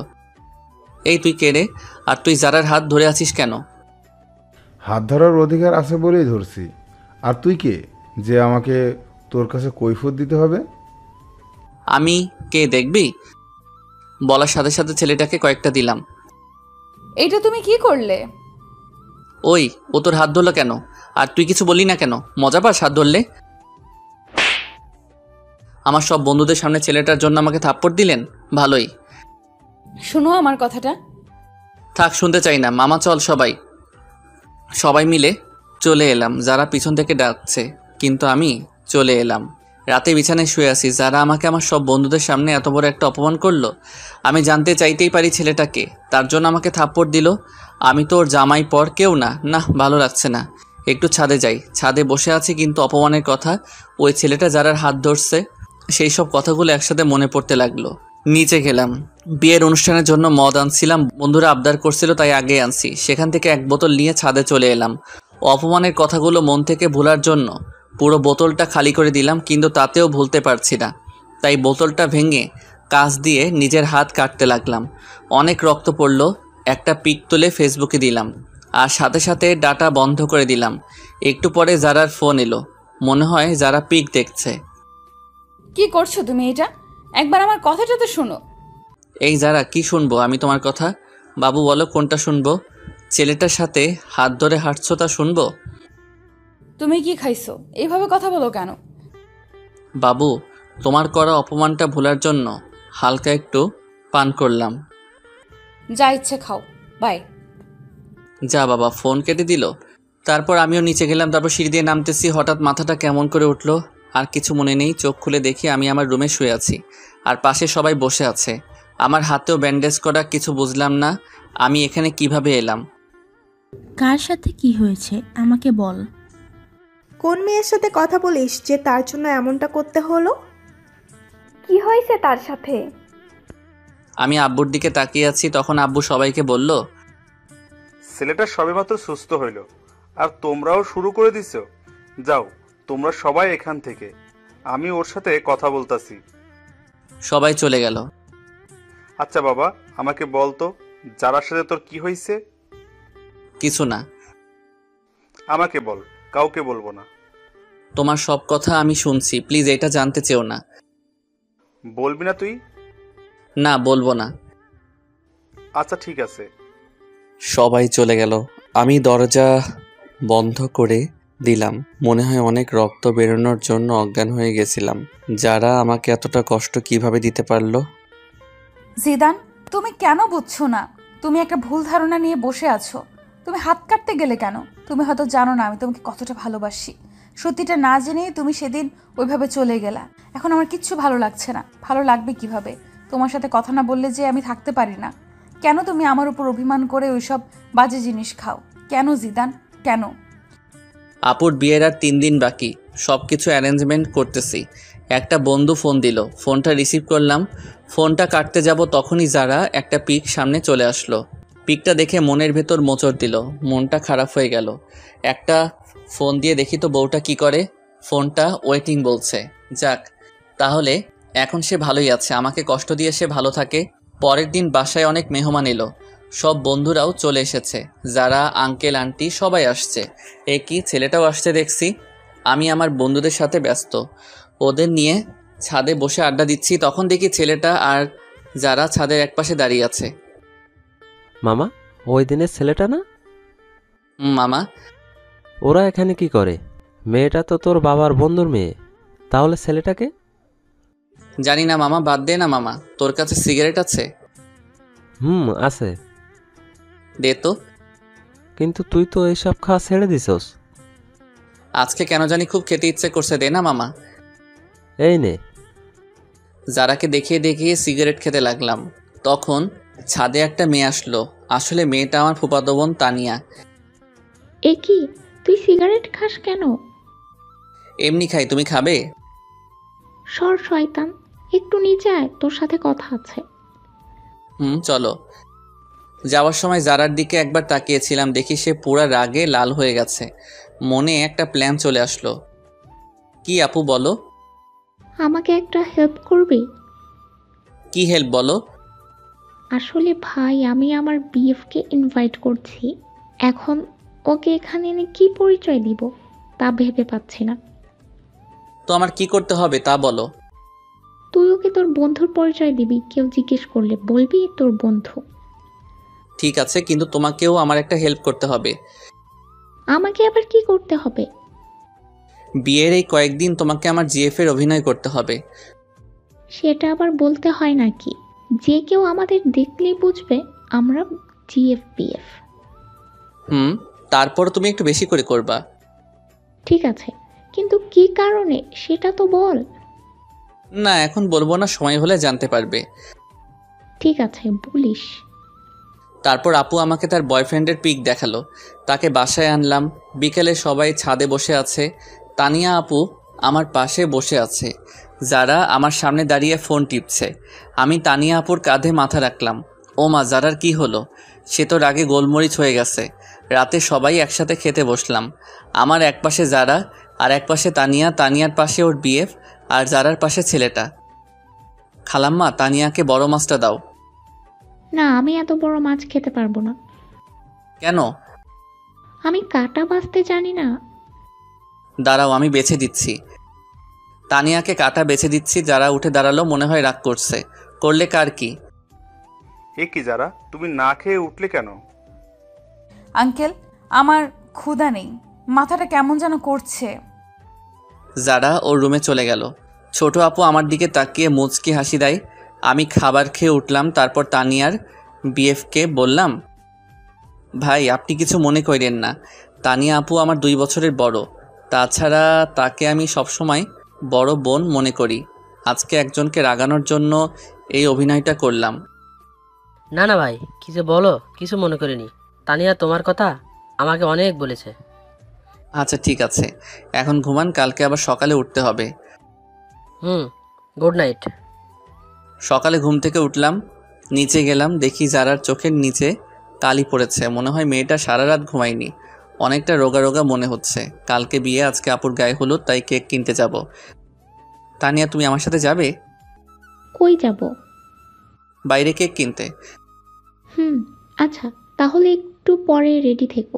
এই তুই কে রে? আর তুই যারার হাত ধরে আছিস কেন? হাত ধরার অধিকার আছে বলেই ধরছি। আর তুই কে যে আমাকে তোর কাছে কৈফিয়ত দিতে হবে? আমি কে দেখবি? বলার সাথে সাথে ছেলেটাকে কয়েকটা দিলাম। এইটা তুমি কি করলে? ওই, ও তোর হাত ধরলো কেন? আর তুই কিছু বললি না কেন? মজা পাস হাত ধরলে? আমার সব বন্ধুদের সামনে ছেলেটার জন্য আমাকে থাপ্পড় দিলেন। ভালোই। শুনো আমার কথাটা। থাক, শুনতে চাই না। মামা চল। সবাই মিলে চলে এলাম। যারা পিছন থেকে ডাকছে, কিন্তু আমি চলে এলাম। রাতে বিছানায় শুয়ে আছি। যারা আমাকে আমার সব বন্ধুদের সামনে এত বড় একটা অপমান করলো। আমি জানতে চাইতেই পারি ছেলেটাকে, তার জন্য আমাকে থাপ্পড় দিল। আমি তো ওর জামাই পর কেউ না। না, ভালো লাগছে না। একটু ছাদে যাই। ছাদে বসে আছি, কিন্তু অপমানের কথা, ওই ছেলেটা যারার হাত ধরছে, সেই সব কথাগুলো একসাথে মনে পড়তে লাগলো। নিচে গেলাম। বিয়ের অনুষ্ঠানের জন্য মদ আনছিলাম, বন্ধুরা আবদার করছিল তাই আগে আনছি। সেখান থেকে 1 বোতল নিয়ে ছাদে চলে এলাম। অপমানের কথাগুলো মন থেকে ভোলার জন্য পুরো বোতলটা খালি করে দিলাম, কিন্তু তাতেও ভুলতে পারছি না। তাই বোতলটা ভেঙে কাঁচ দিয়ে নিজের হাত কাটতে লাগলাম। অনেক রক্ত পড়ল। একটা পিক তুলে ফেসবুকে দিলাম, আর সাথে সাথে ডাটা বন্ধ করে দিলাম। একটু পরে যারার ফোন এলো। মনে হয় যারা পিক দেখছে। কি করছো তুমি এটা? একবার আমার কথাটা তো শোনো। এই যারা, কি শুনবো আমি তোমার কথা? বাবু বলো কোনটা শুনবো? ছেলেটার সাথে হাত ধরে হাঁটছো তা শুনবো? তুমি কি খাইছো? এইভাবে কথা বলো কেন? বাবু, তোমার করা অপমানটা ভোলার জন্য হালকা একটু পান করলাম। যা ইচ্ছে খাও, বাই। যা বাবা, ফোন কেটে দিল। তারপর আমিও নিচে গেলাম। তারপর সিঁড়ি দিয়ে নামতেছি, হঠাৎ মাথাটা কেমন করে উঠলো। আর কিছু মনে নেই, চোখ খুলে দেখি আমি আমার রুমে শুয়ে আছি, আর পাশে সবাই বসে আছে। আমার হাতেও ব্যান্ডেজ করা। কিছু বুঝলাম না আমি এখানে কিভাবে এলাম। কার সাথে কি হয়েছে আমাকে বল। কোন মেয়ের সাথে কথা বলিস যে তার জন্য এমনটা করতে হলো? কি হয়েছে তার সাথে? আমি আব্বুর দিকে তাকিয়ে আছি, তখন আব্বু সবাইকে বলল, ছেলেটা সবেমাত্র সুস্থ হইল, আর তোমরাও শুরু করে দিছো। যাও তোমরা সবাই এখান থেকে, আমি ওর সাথে কথা বলতাছি। সবাই চলে গেল। আচ্ছা বাবা, আমাকে বল তো, যারার সাথে তোর কি হয়েছে? কিছু না। আমাকে বল, কাউকে বলবো না। তোমার সব কথা আমি শুনছি, প্লিজ এটা জানতে চেও না। বলবি না তুই? না, বলবো না। আচ্ছা ঠিক আছে। সবাই চলে গেল। আমি দরজা বন্ধ করে দিলাম। মনে হয় অনেক রক্ত বেরোনোর জন্য অজ্ঞান হয়ে গেছিলাম। যারা আমাকে এতটা কষ্ট কিভাবে দিতে পারলো? জিদান, তুমি কেন বুঝছো না? তুমি একটা ভুল ধারণা নিয়ে বসে আছো। তুমি হাত কাটতে গেলে কেন? তুমি হয়তো জানো না আমি তোমাকে কতটা ভালোবাসি। সত্যিটা না জেনেই তুমি সেদিন ওইভাবে চলে গেলা। এখন আমার কিচ্ছু ভালো লাগছে না। ভালো লাগবে কিভাবে? তোমার সাথে কথা না বললে যে আমি থাকতে পারি না। কেন তুমি আমার উপর অভিমান করে ওইসব বাজে জিনিস খাও? কেন জিদান, কেন? আপুর বিয়ের আর 3 দিন বাকি। সব কিছু অ্যারেঞ্জমেন্ট করতেছি। একটা বন্ধু ফোন দিল, ফোনটা রিসিভ করলাম। ফোনটা কাটতে যাব তখনই যারা একটা পিক সামনে চলে আসলো। পিকটা দেখে মনের ভেতর মোচড় দিল, মনটা খারাপ হয়ে গেল। একটা ফোন দিয়ে দেখি তো বউটা কি করে। ফোনটা ওয়েটিং বলছে। যাক, তাহলে এখন সে ভালোই আছে, আমাকে কষ্ট দিয়ে সে ভালো থাকে। পরের দিন বাসায় অনেক মেহমান এলো। সব বন্ধুরাও চলে এসেছে, যারা আঙ্কেল আন্টি সবাই আসছে। কি ছেলেটাও আসছে দেখছি। আমি আমার বন্ধুদের সাথে ব্যস্ত, ওদের নিয়ে ছাদে বসে আড্ডা দিচ্ছি। তখন দেখি ছেলেটা আর যারা ছাদের একপাশে দাঁড়িয়ে আছে। মামা, ওই দিনের ছেলেটা না? মামা। ওরা এখানে কি করে? মেয়েটা তো তোর বাবার বন্ধুর মেয়ে, তাহলে ছেলেটাকে? জানি না মামা, বাদ দে না মামা। তোর কাছে সিগারেট আছে? আছে। দে তো। কিন্তু তুই তো এইসব খাওয়া ছেড়ে দিছস। আজকে কেন জানি খুব খেতে ইচ্ছে করছে, দে না মামা। এই নে। যারাকে দেখিয়ে দেখিয়ে সিগারেট খেতে লাগলাম। তখন ছাদে একটা মেয়ে আসলো। আসলে মেয়েটা আমার ফুফাতো বোন তানিয়া। এ কি, তুই সিগারেট খাস কেন? এমনি খাই, তুমি খাবে? সর শয়তান, একটু নিচে আয়, তোর সাথে কথা আছে। চলো। যাওয়ার সময় জারার দিকে একবার তাকিয়েছিলাম, দেখি সে পুরা রাগে লাল হয়ে গেছে। মনে একটা প্ল্যান চলে আসলো। কি আপু, বলো। আমাকে একটা হেল্প করবি? কি হেল্প বলো? আসলে ভাই, আমি আমার বিএফকে ইনভাইট করছি। এখন ওকে এখানে এনে কি পরিচয় দিব তা ভেবে পাচ্ছি না। তো আমার কি করতে হবে তা বলো। তুই ওকে তোর বন্ধুর পরিচয় দিবি, কেউ জিজ্ঞেস করলে বলবি তোর বন্ধু। ঠিক আছে, কিন্তু তোমাকেও আমার একটা হেল্প করতে হবে। আমাকে আবার কি করতে হবে? বিয়ের এই কয়েকদিন তোমাকে আমার জিএফ এর অভিনয় করতে হবে। সেটা আবার বলতে হয় নাকি? যে কেউ আমাদের দেখলেই বুঝবে আমরা জিএফ বিএফ। তারপর তুমি একটু বেশি করে করবা। ঠিক আছে, কিন্তু কি কারণে সেটা তো বল। না, এখন বলবো না, সময় হলে জানতে পারবে। ঠিক আছে, বলিস। তারপর আপু আমাকে তার বয়ফ্রেন্ডের পিক দেখালো। তাকে বাসায় আনলাম। বিকেলে সবাই ছাদে বসে আছে। তানিয়া আপু আমার পাশে বসে আছে, যারা আমার সামনে দাঁড়িয়ে ফোন টিপছে। আমি তানিয়া আপুর কাঁধে মাথা রাখলাম। ও মা, যারার কি হলো? সে তো রাগে গোলমরিচ হয়ে গেছে। রাতে সবাই একসাথে খেতে বসলাম। আমার এক পাশে যারা, আর এক পাশে তানিয়া, তানিয়ার পাশে ওর বিএফ, আর যারার পাশে ছেলেটা। খালাম্মা, তানিয়াকে বড় মাছটা দাও। না, আমি এত বড় মাছ খেতে পারবো না। কেন? আমি কাটা বাছতে জানি না। দাঁড়াও, আমি বেছে দিচ্ছি। তানিয়াকে কাটা বেছে দিচ্ছি। যারা উঠে দাঁড়ালো, মনে হয় রাগ করছে। করলে কার কি? কি যারা, তুমি না খেয়ে উঠলে কেন? আঙ্কেল, আমার ক্ষুধা নেই, মাথাটা কেমন যেন করছে। যারা ওর রুমে চলে গেল। ছোট আপু আমার দিকে তাকিয়ে মুচকি হাসি দেয়। আমি খাবার খেয়ে উঠলাম। তারপর তানিয়ার বিএফকে বললাম, ভাই আপনি কিছু মনে করেন না, তানিয়া আপু আমার 2 বছরের বড়। তাছাড়া তাকে আমি সবসময় বড় বোন মনে করি। আজকে একজনকে রাগানোর জন্য এই অভিনয়টা করলাম। না না ভাই, কিছু বলো, কিছু মনে করিনি। তানিয়া তোমার কথা আমাকে অনেক বলেছে। আচ্ছা ঠিক আছে, এখন ঘুমান, কালকে আবার সকালে উঠতে হবে। Good night. সকালে ঘুম থেকে উঠলাম, নিচে গেলাম, দেখি যারার চোখের নিচে কালি পড়েছে। মনে হয় মেয়েটা সারা রাত ঘুমায়নি, অনেকটা রোগা রোগা মনে হচ্ছে। কালকে বিয়ে, আজকে আপুর গায়ে হলুদ, তাই কেক কিনতে যাব। তানিয়া তুমি আমার সাথে যাবে? কই যাব? বাইরে কেক কিনতে। আচ্ছা তাহলে একটু পরে রেডি থেকো।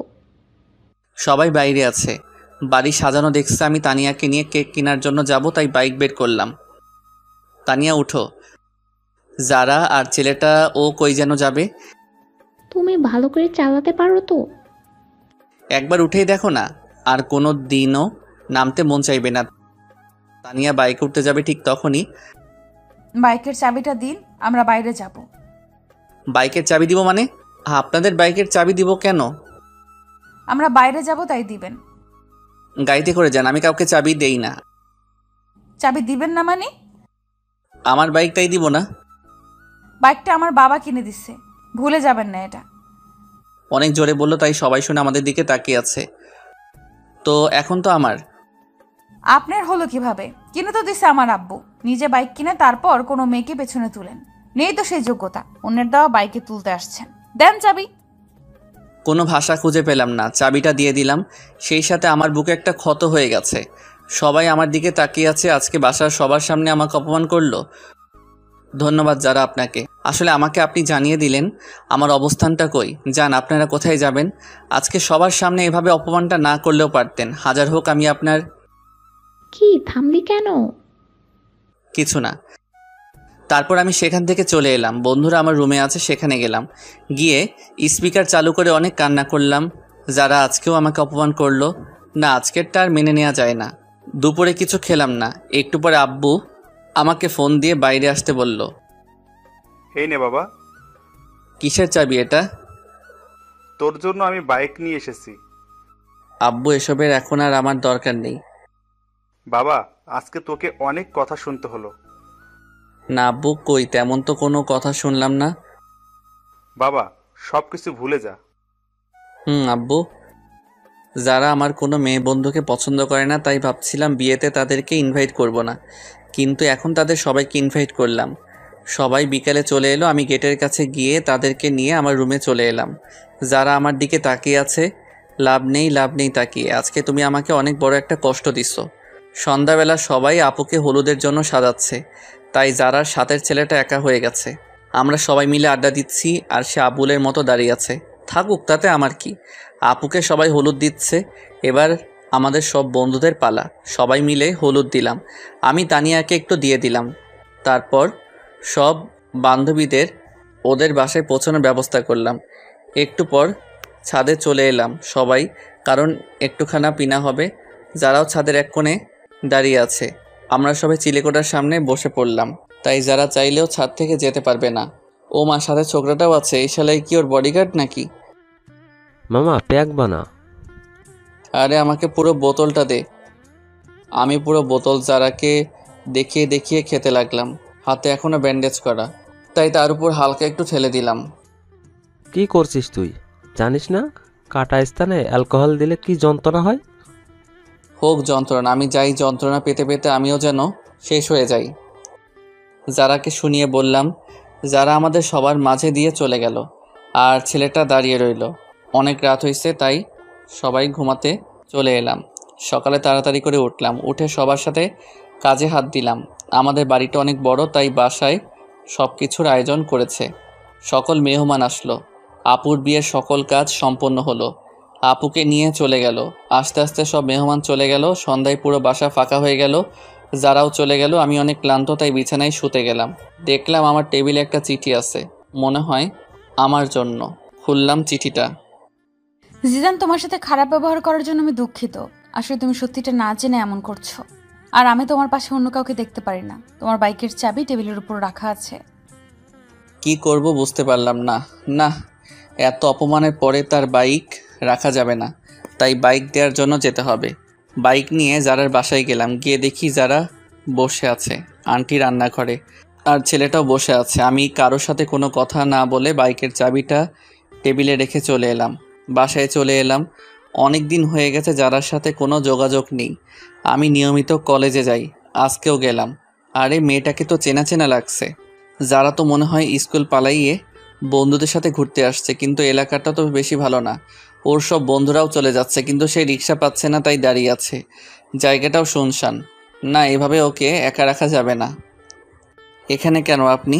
সবাই বাইরে আছে, বাড়ি সাজানো দেখছে। আমি তানিয়াকে নিয়ে কেক কেনার জন্য যাব, তাই বাইক বের করলাম। তানিয়া উঠো। যারা আর ছেলেটা ও কই যেন যাবে। তুমি ভালো করে চালাতে পারো তো? একবার উঠেই দেখো না, আর কোনো দিনও নামতে মন চাইবে না। তানিয়া বাইক উঠতে যাবে, ঠিক তখনই বাইকের চাবিটা দিন, আমরা বাইরে যাব। বাইকের চাবি দিব মানে? আপনাদের বাইকের চাবি দিব কেন? আমরা বাইরে যাব তাই দিবেন। গাড়িতে করে যান, আমি কাউকে চাবি দেই না। চাবি দিবেন না মানে? আমার বাইকটাই দিব না। বাইকটা আমার বাবা কিনে দিচ্ছে, ভুলে যাবেন না এটা। অনেক জোরে বললো, তাই সবাই শুনে আমাদের দিকে তাকিয়ে আছে। তো এখন তো আমার। আপনার হলো কিভাবে? কিনে তো দিছে আমার আব্বু। নিজে বাইক কিনে তারপর কোনো মেয়েকে পেছনে তুলেন, নেই তো সেই যোগ্যতা। অন্যের দেওয়া বাইকে তুলতে আসছেন। দেন চাবি। কোনো ভাষা খুঁজে পেলাম না, চাবিটা দিয়ে দিলাম। সেই সাথে আমার বুকে একটা ক্ষত হয়ে গেছে। সবাই আমার দিকে তাকিয়ে আছে। আজকে বাসার সবার সামনে আমাকে অপমান করলো। ধন্যবাদ যারা আপনাকে। আসলে আমাকে আপনি জানিয়ে দিলেন আমার অবস্থানটা কই। যান, আপনারা কোথায় যাবেন? আজকে সবার সামনে এভাবে অপমানটা না করলেও পারতেন। হাজার হোক আমি আপনার। কি থামলি কেন? কিছু না। তারপর আমি সেখান থেকে চলে এলাম। বন্ধুরা আমার রুমে আছে, সেখানে গেলাম। গিয়ে স্পিকার চালু করে অনেক কান্না করলাম। যারা আজকেও আমাকে অপমান করলো। না, আজকেরটা আর মেনে নেওয়া যায় না। দুপুরে কিছু খেলাম না। একটু পরে আব্বু আমাকে ফোন দিয়ে বাইরে আসতে বলল। এই নে বাবা। কিসের চাবি এটা? তোর জন্য আমি বাইক নিয়ে এসেছি। আব্বু এসবের এখন আর আমার দরকার নেই। বাবা, আজকে তোকে অনেক কথা শুনতে হলো। না আব্বু, কই তেমন তো কোনো কথা শুনলাম না। বাবা, সবকিছু ভুলে যা। আব্বু, যারা আমার কোনো মেয়ে বন্ধুকে পছন্দ করে না, তাই ভাবছিলাম বিয়েতে তাদেরকে ইনভাইট করব না, কিন্তু এখন তাদের সবাইকে ইনভাইট করলাম। সবাই বিকালে চলে এলো। আমি গেটের কাছে গিয়ে তাদেরকে নিয়ে আমার রুমে চলে এলাম। যারা আমার দিকে তাকিয়ে আছে। লাভ নেই তাকিয়ে। আজকে তুমি আমাকে অনেক বড় একটা কষ্ট দিচ্ছ। সন্ধ্যাবেলা সবাই আপুকে হলুদের জন্য সাজাচ্ছে, তাই যারার সাথের ছেলেটা একা হয়ে গেছে। আমরা সবাই মিলে আড্ডা দিচ্ছি, আর সে আবুলের মতো দাঁড়িয়ে আছে। থাকুক, তাতে আমার কি। আপুকে সবাই হলুদ দিচ্ছে। এবার আমাদের সব বন্ধুদের পালা। সবাই মিলে হলুদ দিলাম। আমি তানিয়াকে একটু দিয়ে দিলাম। তারপর সব বান্ধবীদের ওদের বাসায় পৌঁছানোর ব্যবস্থা করলাম। একটু পর ছাদে চলে এলাম সবাই, কারণ একটুখানা পিনা হবে। যারাও ছাদের এক কোণে দাঁড়িয়ে আছে। আমরা সবাই চিলেকোঠার সামনে বসে পড়লাম, তাই যারা চাইলেও ছাদ থেকে যেতে পারবে না। ও মা, সাথে ছোকরাটাও আছে। এই শালাই কি ওর বডিগার্ড নাকি? মামা প্যাক বানা। আরে আমাকে পুরো বোতলটা দে। আমি পুরো বোতল যারাকে দেখিয়ে দেখিয়ে খেতে লাগলাম। হাতে এখনো ব্যান্ডেজ করা, তাই তার উপর হালকা একটু ঠেলে দিলাম। কি করছিস তুই? জানিস না কাটা স্থানে অ্যালকোহল দিলে কি যন্ত্রণা হয়? হোক যন্ত্রণা, আমি যাই যন্ত্রণা পেতে পেতে আমিও যেন শেষ হয়ে যাই। যারাকে শুনিয়ে বললাম। যারা আমাদের সবার মাঝে দিয়ে চলে গেল, আর ছেলেটা দাঁড়িয়ে রইল। অনেক রাত হয়েছে, তাই সবাই ঘুমাতে চলে এলাম। সকালে তাড়াতাড়ি করে উঠলাম, উঠে সবার সাথে কাজে হাত দিলাম। আমাদের বাড়িটা অনেক বড়, তাই বাসায় সব কিছুর আয়োজন করেছে। সকল মেহমান আসলো। আপুর বিয়ের সকল কাজ সম্পন্ন হলো। আপুকে নিয়ে চলে গেল। আস্তে আস্তে সব মেহমান চলে গেল। সন্ধ্যায় পুরো বাসা ফাঁকা হয়ে গেল। যারাও চলে গেল। আমি অনেক ক্লান্ত, তাই বিছানায় শুতে গেলাম। দেখলাম আমার টেবিলে একটা চিঠি আছে, মনে হয় আমার জন্য। খুললাম চিঠিটা। জিদান, তোমার সাথে খারাপ ব্যবহার করার জন্য আমি দুঃখিত। আসলে তুমি সত্যিটা না জেনে এমন করছো। আর আমি তোমার পাশে অন্য কাউকে দেখতে পারি না। তোমার বাইকের চাবি টেবিলের উপর রাখা আছে। কি করব বুঝতে পারলাম না। না, এত অপমানের পরে তার বাইক রাখা যাবে না, তাই বাইক দেওয়ার জন্য যেতে হবে। বাইক নিয়ে যারার বাসায় গেলাম, গিয়ে দেখি যারা বসে আছে আন্টি রান্নাঘরে, আর ছেলেটাও বসে আছে। আমি কারোর সাথে কোনো কথা না বলে বাইকের চাবিটা টেবিলে রেখে চলে এলাম। বাসায় চলে এলাম। অনেক দিন হয়ে গেছে যারার সাথে কোনো যোগাযোগ নেই। আমি নিয়মিত কলেজে যাই, আজকেও গেলাম। আরে মেয়েটাকে তো চেনা চেনা লাগছে। যারা তো মনে হয় স্কুল পালাইয়ে বন্ধুদের সাথে ঘুরতে আসছে, কিন্তু এলাকাটা তো বেশি ভালো না। ওর সব বন্ধুরাও চলে যাচ্ছে, কিন্তু সে রিক্সা পাচ্ছে না, তাই দাঁড়িয়ে আছে। জায়গাটাও শুনশান। না, এভাবে ওকে একা রাখা যাবে না। এখানে কেন আপনি?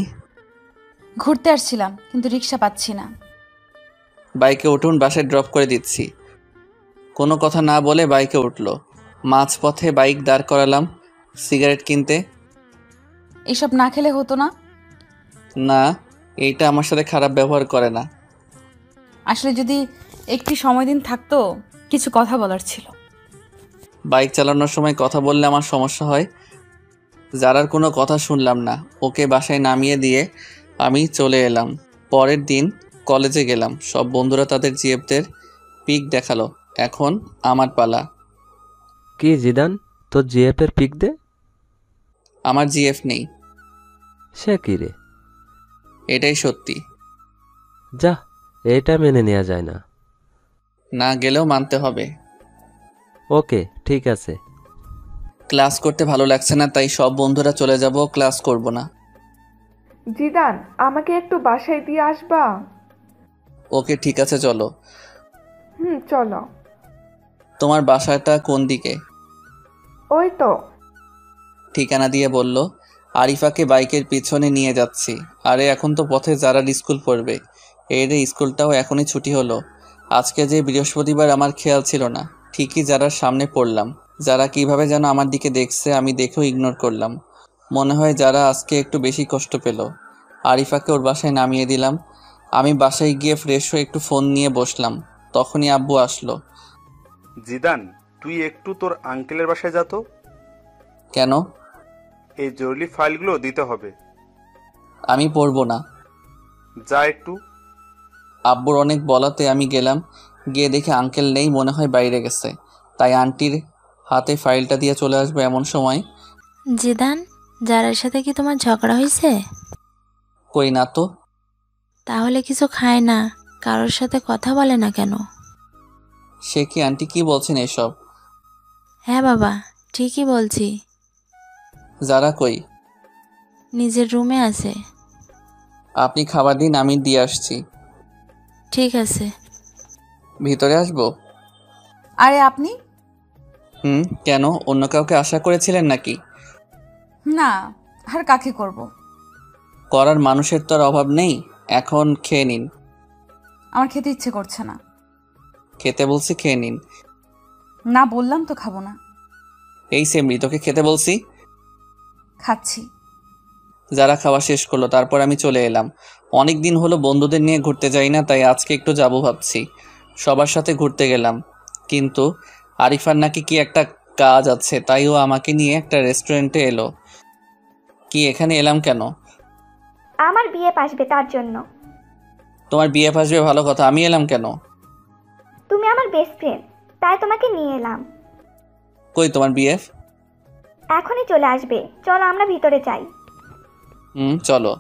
ঘুরতে আসছিলাম, কিন্তু রিক্সা পাচ্ছি না। বাইকে উঠুন, বাসায় ড্রপ করে দিচ্ছি। কোনো কথা না বলে বাইকে উঠল। মাঝপথে বাইক দাঁড় করালাম সিগারেট কিনতে। এসব না খেলে হতো না? না, এইটা আমার সাথে খারাপ ব্যবহার করে না। আসলে যদি একটি সময় দিন থাকতো, কিছু কথা বলার ছিল। বাইক চালানোর সময় কথা বললে আমার সমস্যা হয়। যারার কোনো কথা শুনলাম না, ওকে বাসায় নামিয়ে দিয়ে আমি চলে এলাম। পরের দিন কলেজে গেলাম। সব বন্ধুরা তাদের জিএফদের পিক দেখালো। এখন আমার পালা। কি জিদান, তোর জিএফের পিক দে। আমার জিএফ নেই। সে কি রে? এটাই সত্যি। যা, এটা মেনে নেওয়া যায় না। না গেলেও মানতে হবে। ওকে, ঠিক আছে। ক্লাস করতে ভালো লাগছে না, তাই সব বন্ধুরা চলে যাব, ক্লাস করব না। জিদান, আমাকে একটু বাসায় দিয়ে আসবা? ওকে, ঠিক আছে, চলো। চলো। তোমার বাসাটা কোন দিকে? ওই তো। ঠিকানা দিয়ে বলল। আরিফাকে বাইকের পিছনে নিয়ে যাচ্ছি। আরে এখন তো পথে যারার স্কুল পড়বে। এই রে, স্কুলটাও এখনই ছুটি হলো। আজকে যে বৃহস্পতিবার আমার খেয়াল ছিল না। ঠিকই যারার সামনে পড়লাম। যারা কিভাবে যেন আমার দিকে দেখছে, আমি দেখেও ইগনোর করলাম। মনে হয় যারা আজকে একটু বেশি কষ্ট পেল। আরিফাকে ওর বাসায় নামিয়ে দিলাম। আমি বাসায় গিয়ে ফ্রেশ হয়ে একটু ফোন নিয়ে বসলাম। তখনই আব্বু আসলো। জিদান, তুই একটু তোর আঙ্কেলের বাসায় যা তো। কেন? এই জরুরি ফাইলগুলো দিতে হবে। আমি পড়বো না। যা একটু। আব্বুর অনেক বলাতে আমি গেলাম। গিয়ে দেখি আঙ্কেল নেই, মনে হয় বাইরে গেছে। তাই আন্টির হাতে ফাইলটা দিয়ে চলে আসবো এমন সময়। জিদান, যারার সাথে কি তোমার ঝগড়া হয়েছে? কই না তো। তাহলে কিছু খায় না, কারোর সাথে কথা বলে না কেন? সে কি আন্টি, কি বলছেন এসব? হ্যাঁ বাবা, ঠিকই বলছি। যারা কই? নিজের রুমে আছে। আপনি খাবার দিন, আমি দিয়ে আসছি। ঠিক আছে। ভিতরে আসবো? আরে আপনি? কেন, অন্য কাউকে আশা করেছিলেন নাকি? না, আর কাকে করব? করার মানুষের তো আর অভাব নেই। এখন খেয়ে নিন। আমার খেতে ইচ্ছে করছে না। খেতে বলছি, খেয়ে নিন। না বললাম তো খাবো না। এই সেমরি, তোকে খেতে বলছি। খাচ্ছি। যারা খাওয়া শেষ করলো, তারপর আমি চলে এলাম। অনেক দিন হলো বন্ধুদের নিয়ে ঘুরতে যাই না, তাই আজকে একটু যাবো ভাবছি। সবার সাথে ঘুরতে গেলাম, কিন্তু আরিফার নাকি কি একটা কাজ আছে, তাই ও আমাকে নিয়ে একটা রেস্টুরেন্টে এলো। কি, এখানে এলাম কেন? আমার বিয়ে আসবে তার জন্য। তোমার বিয়ে আসবে ভালো কথা, আমি এলাম কেন? তুমি আমার বেস্ট ফ্রেন্ড, তাই তোমাকে নিয়ে এলাম। কই তোমার বিএফ? এখনই চলে আসবে, চলো আমরা ভিতরে যাই। চলো।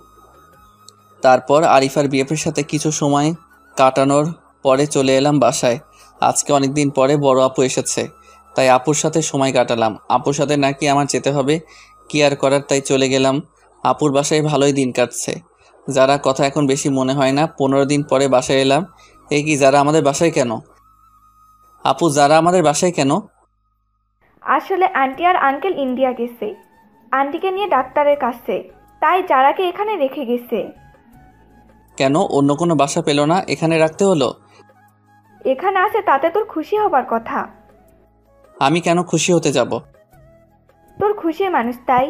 তারপর আরিফার বিএফের সাথে কিছু সময় কাটানোর পরে চলে এলাম বাসায়। আজকে অনেকদিন পরে বড় আপু এসেছে, তাই আপুর সাথে সময় কাটালাম। আপুর সাথে নাকি আমার যেতে হবে, কি আর করার, তাই চলে গেলাম। আপুর বাসায় ভালোই দিন কাটছে। যারা কথা এখন বেশি মনে হয় না। 15 দিন পরে বাসায় এলাম। এই কি, যারা আমাদের বাসায় কেন? আপু, যারা আমাদের বাসায় কেন? আসলে আন্টি আর আঙ্কেল ইন্ডিয়া গেছে, আন্টিকে নিয়ে ডাক্তারের কাছে, তাই যারাকে এখানে রেখে গেছে। কেন, অন্য কোনো বাসা পেল না, এখানে রাখতে হলো? এখানে আছে তাতে তোর খুশি হবার কথা। আমি কেন খুশি হতে যাব? তোর খুশির মানুষ তাই।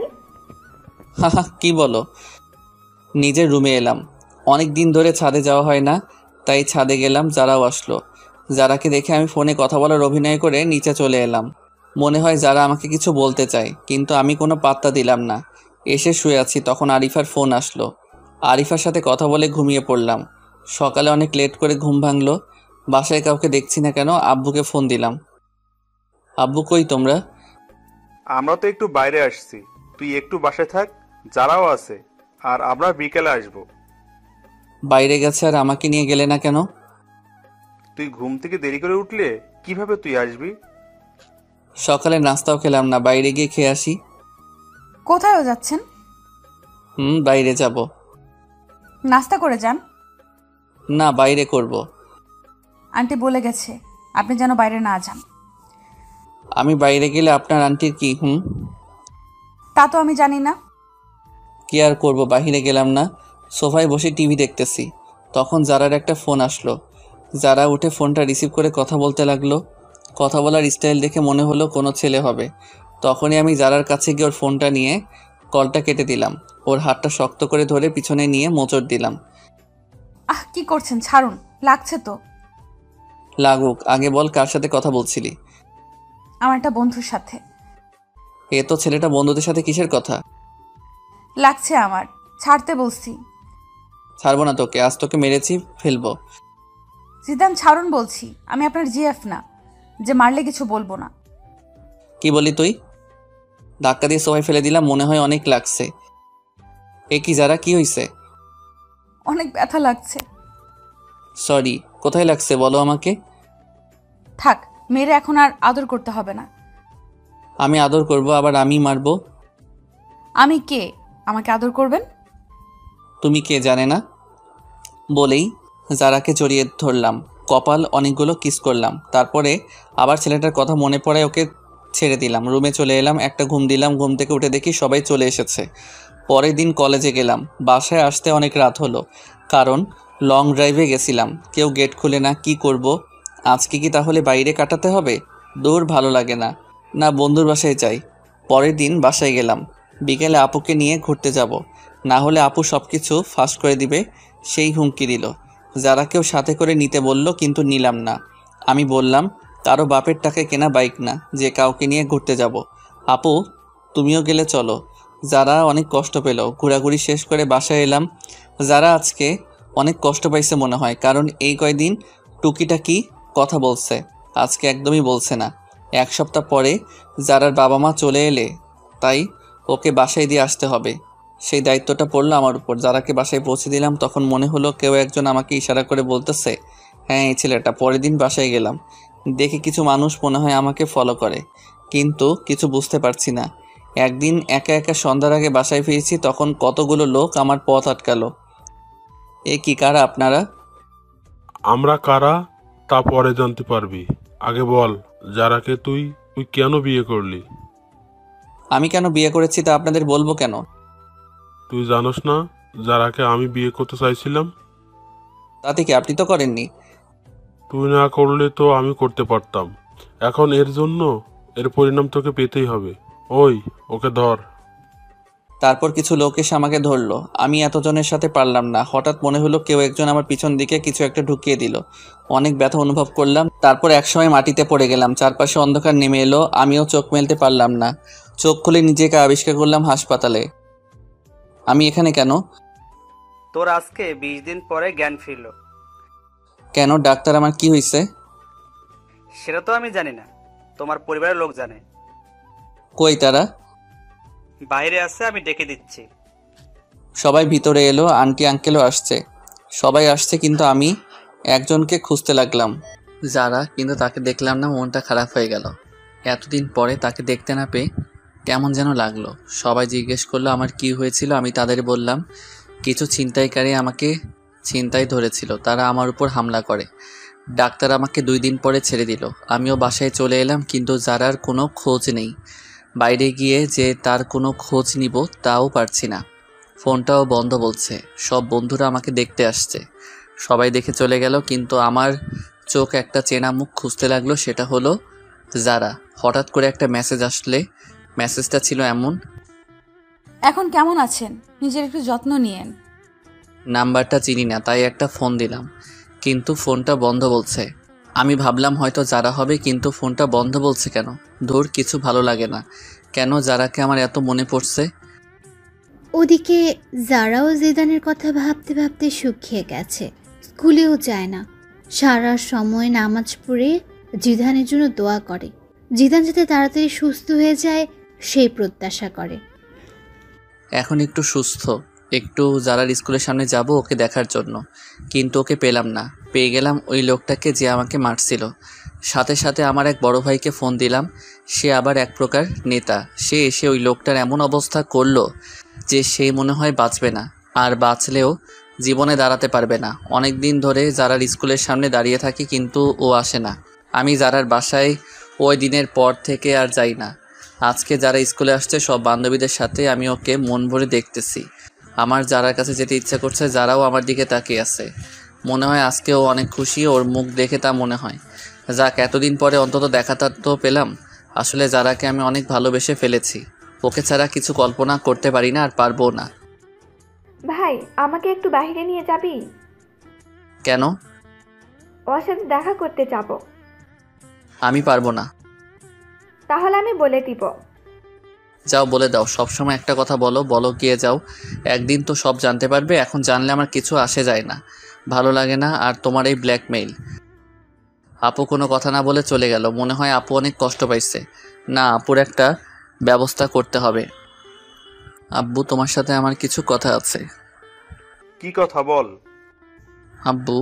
হাহা, কি বলো? নিজের রুমে এলাম। অনেক দিন ধরে ছাদে যাওয়া হয় না, তাই ছাদে গেলাম। যারাও আসলো। যারাকে দেখে আমি ফোনে কথা বলার অভিনয় করে নিচে চলে এলাম। মনে হয় যারা আমাকে কিছু বলতে চায়, কিন্তু আমি কোনো পাত্তা দিলাম না। এসে শুয়ে আছি, তখন আরিফার ফোন আসলো। আরিফার সাথে কথা বলে ঘুমিয়ে পড়লাম। সকালে অনেক লেট করে ঘুম ভাঙলো। বাসায় কাউকে দেখছি না কেন, আব্বুকে ফোন দিলাম। আব্বু কই তোমরা? আমরা তো একটু বাইরে আসছি, তুই একটু বাসায় থাক, যারাও আছে, আর আমরা বিকেলে আসবো। বাইরে গেছে আর আমাকে নিয়ে গেলে না কেন? তুই ঘুম থেকে দেরি করে উঠলে কিভাবে তুই আসবি? সকালে নাস্তাও খেলাম না, বাইরে গিয়ে খেয়ে আসি। কোথায়ও যাচ্ছেন? বাইরে যাব। নাস্তা করে যান। না, বাইরে করব। আন্টি বলে গেছে আপনি যেন বাইরে না যান। আমি বাইরে গেলে আপনার আন্টির কি? তা তো আমি জানি না। কি আর করব, বাইরে গেলাম না, সোফায় বসে টিভি দেখতেছি। তখন জারার একটা ফোন আসলো। যারা উঠে ফোনটা রিসিভ করে কথা বলতে লাগলো। কথা বলার স্টাইল দেখে মনে হলো কোনো ছেলে হবে। তখনই আমি জারার কাছে গিয়ে ওর ফোনটা নিয়ে কলটা কেটে দিলাম। ওর হাতটা শক্ত করে ধরে পিছনে নিয়ে মোচড় দিলাম। কি করছেন? ছাড়ুন, লাগছে তো। লাগুক, আগে বল কার সাথে কথা বলছিলি? আমার একটা বন্ধুর সাথে। এ তো ছেলেটা বন্ধুদের সাথে কিসের কথা? লাগছে আমার, ছাড়তে বলছি। ছাড়বো না তোকে, আজ তোকে মেরেছি ফেলবো। জিদান ছাড়ুন বলছি, আমি আপনার জিএফ না যে মারলে কিছু বলবো না। কি বলি তুই? ধাক্কা দিয়ে সবাই ফেলে দিলাম, মনে হয় অনেক লাগছে। এ কি যারা, কি হয়েছে? অনেক ব্যথা লাগছে। সরি, কোথায় লাগছে বলো আমাকে। থাক, মেরে এখন আর আদর করতে হবে না। আমি আদর করব, আবার আমি মারবো? আমি কে আমাকে আদর করবেন? তুমি কে জানে না বলেই যারাকে জড়িয়ে ধরলাম। কপাল অনেকগুলো কিস করলাম। তারপরে আবার ছেলেটার কথা মনে পড়ে ওকে ছেড়ে দিলাম। রুমে চলে এলাম, একটা ঘুম দিলাম। ঘুম থেকে উঠে দেখি সবাই চলে এসেছে। পরের দিন কলেজে গেলাম। বাসায় আসতে অনেক রাত হলো, কারণ লং ড্রাইভে গেছিলাম। কেউ গেট খুলে না। কি করব আজকে? কি তাহলে বাইরে কাটাতে হবে? দূর, ভালো লাগে না। না, বন্ধুর বাসায় যাই। পরের দিন বাসায় গেলাম। বিকেলে আপুকে নিয়ে ঘুরতে যাব, না হলে আপু সব কিছু ফাঁস করে দিবে, সেই হুমকি দিল। যারা কেউ সাথে করে নিতে বলল, কিন্তু নিলাম না। আমি বললাম কারো বাপের টাকায় কেনা বাইক না যে কাউকে নিয়ে ঘুরতে যাব। আপু তুমিও গেলে চলো। যারা অনেক কষ্ট পেল। ঘোরাঘুরি শেষ করে বাসায় এলাম। যারা আজকে অনেক কষ্ট পাইছে মনে হয়, কারণ এই কয়দিন টুকিটাকি কথা বলছে, আজকে একদমই বলছে না। এক সপ্তাহ পরে যারার বাবা মা চলে এলে, তাই ওকে বাসায় দিয়ে আসতে হবে। সেই দায়িত্বটা পড়লো আমার উপর। যারাকে বাসায় পৌঁছে দিলাম, তখন মনে হলো কেউ একজন আমাকে ইশারা করে বলতেছে, হ্যাঁ এই ছেলেটা। পরের দিন বাসায় গেলাম, দেখে কিছু মানুষ মনে হয় আমাকে ফলো করে, কিন্তু কিছু বুঝতে পারছি না। একদিন একা একা সন্ধ্যার আগে বাসায় ফিরেছি, তখন কতগুলো লোক আমার পথ আটকালো। এ কি, কারা আপনারা? আমরা কারা তা পরে জানতে পারবি, আগে বল যারাকে তুই কেন বিয়ে করলি? আমি কেন বিয়ে করেছি তা আপনাদের বলবো কেন? তুই জানোস না যারাকে আমি বিয়ে করতে চাইছিলাম? তাতে কি, আপনি তো করেননি। তুই না করলে তো আমি করতে পারতাম। এখন এর জন্য এর পরিণাম তোকে পেতেই হবে। ওকে ধর। তারপর কিছু লোক এসে আমাকে ধরলো। আমি এতজনের সাথে পারলাম না। হঠাৎ মনে হলো কেউ একজন আমার পিছন দিকে কিছু একটা ঢুকিয়ে দিল। অনেক ব্যথা অনুভব করলাম। তারপর একসময় মাটিতে পড়ে গেলাম। চারপাশে অন্ধকার নেমে এলো। আমিও চোখ মেলতে পারলাম না। চোখ খুলে নিজেকে আবিষ্কার করলাম হাসপাতালে। আমি এখানে কেন? তোর আজকে 20 দিন পরে জ্ঞান ফিরল। কেন? ডাক্তার, আমার কি হয়েছে? সেটা তো আমি জানি না, তোমার পরিবারের লোক জানে। কই তারা? বাইরে আছে, আমি ডেকে দিচ্ছি। সবাই ভিতরে এলো। আন্টি আঙ্কেলও আসছে। সবাই আসছে, কিন্তু আমি একজনকে খুঁজতে লাগলাম, যারা, কিন্তু তাকে দেখলাম না। মনটা খারাপ হয়ে গেল। এতদিন পরে তাকে দেখতে না পেয়ে কেমন যেন লাগলো। সবাই জিজ্ঞেস করলো আমার কি হয়েছিল। আমি তাদের বললাম কিছু ছিনতাইকারী আমাকে ছিনতাই ধরেছিল, তারা আমার উপর হামলা করে। ডাক্তার আমাকে 2 দিন পরে ছেড়ে দিল। আমিও বাসায় চলে এলাম, কিন্তু যারার কোনো খোঁজ নেই। বাইরে গিয়ে যে তার কোনো খোঁজ নিব তাও পারছি না। ফোনটাও বন্ধ বলছে। সব বন্ধুরা আমাকে দেখতে আসছে। সবাই দেখে চলে গেল, কিন্তু আমার চোখ একটা চেনা মুখ খুঁজতে লাগলো। সেটা হলো যারা। হঠাৎ করে একটা মেসেজ আসলে মেসেজটা ছিল এমন, এখন কেমন আছেন? নিজের একটু যত্ন নিয়েন। নাম্বারটা চিনি না, তাই একটা ফোন দিলাম, কিন্তু ফোনটা বন্ধ বলছে। আমি ভাবলাম হয়তো যারা হবে, কিন্তু ফোনটা বন্ধ বলছে কেন? ধুর, কিছু ভালো লাগে না। কেন যারাকে আমার এত মনে পড়ছে? ওদিকে যারাও জিদানের কথা ভাবতে ভাবতে শুকিয়ে গেছে, স্কুলেও যায় না, সারা সময় নামাজ পড়ে জিদানের জন্য দোয়া করে, জিদান যাতে তাড়াতাড়ি সুস্থ হয়ে যায় সেই প্রত্যাশা করে। এখন একটু সুস্থ, একটু যারার স্কুলের সামনে যাব ওকে দেখার জন্য, কিন্তু ওকে পেলাম না। পেয়ে গেলাম ওই লোকটাকে যে আমাকে মারছিল। সাথে সাথে আমার এক বড় ভাইকে ফোন দিলাম, সে আবার এক প্রকার নেতা। সে এসে ওই লোকটার এমন অবস্থা করলো যে সে মনে হয় বাঁচবে না, আর বাঁচলেও জীবনে দাঁড়াতে পারবে না। অনেক দিন ধরে যারার স্কুলের সামনে দাঁড়িয়ে থাকি, কিন্তু ও আসে না। আমি যারার বাসায় ওই দিনের পর থেকে আর যাই না। আজকে যারা স্কুলে আসছে সব বান্ধবীদের সাথে, আমি ওকে মন ভরে দেখতেছি। আমার যারার কাছে যেতে ইচ্ছা করছে, যারাও আমার দিকে তাকিয়ে আছে। মনে হয় আজকেও অনেক খুশি, ওর মুখ দেখে তা মনে হয়। যাক, এতদিন পরে অন্তত দেখাটা তো পেলাম। আসলে যারাকে আমি অনেক ভালোবেসে ফেলেছি, ওকে ছাড়া কিছু কল্পনা করতে পারি না, আর পারবো না। ভাই, আমাকে একটু বাইরে নিয়ে যাবি? কেন? ওর সাথে দেখা করতে যাব। আমি পারবো না। তাহলে আমি বলে দিব। যাও, বলে দাও। সবসময় একটা কথা বলো, বলো গিয়ে যাও। একদিন তো সব জানতে পারবে, এখন জানলে আমার কিছু আসে যায় না, ভালো লাগে না। আর তোমার এই ব্ল্যাকমেইল। আপু কোনো কথা না বলে চলে গেল। মনে হয় আপু অনেক কষ্ট পাইছে। না, আপুর একটা ব্যবস্থা করতে হবে। আব্বু, তোমার সাথে আমার কিছু কথা আছে। কি কথা বল? আব্বু,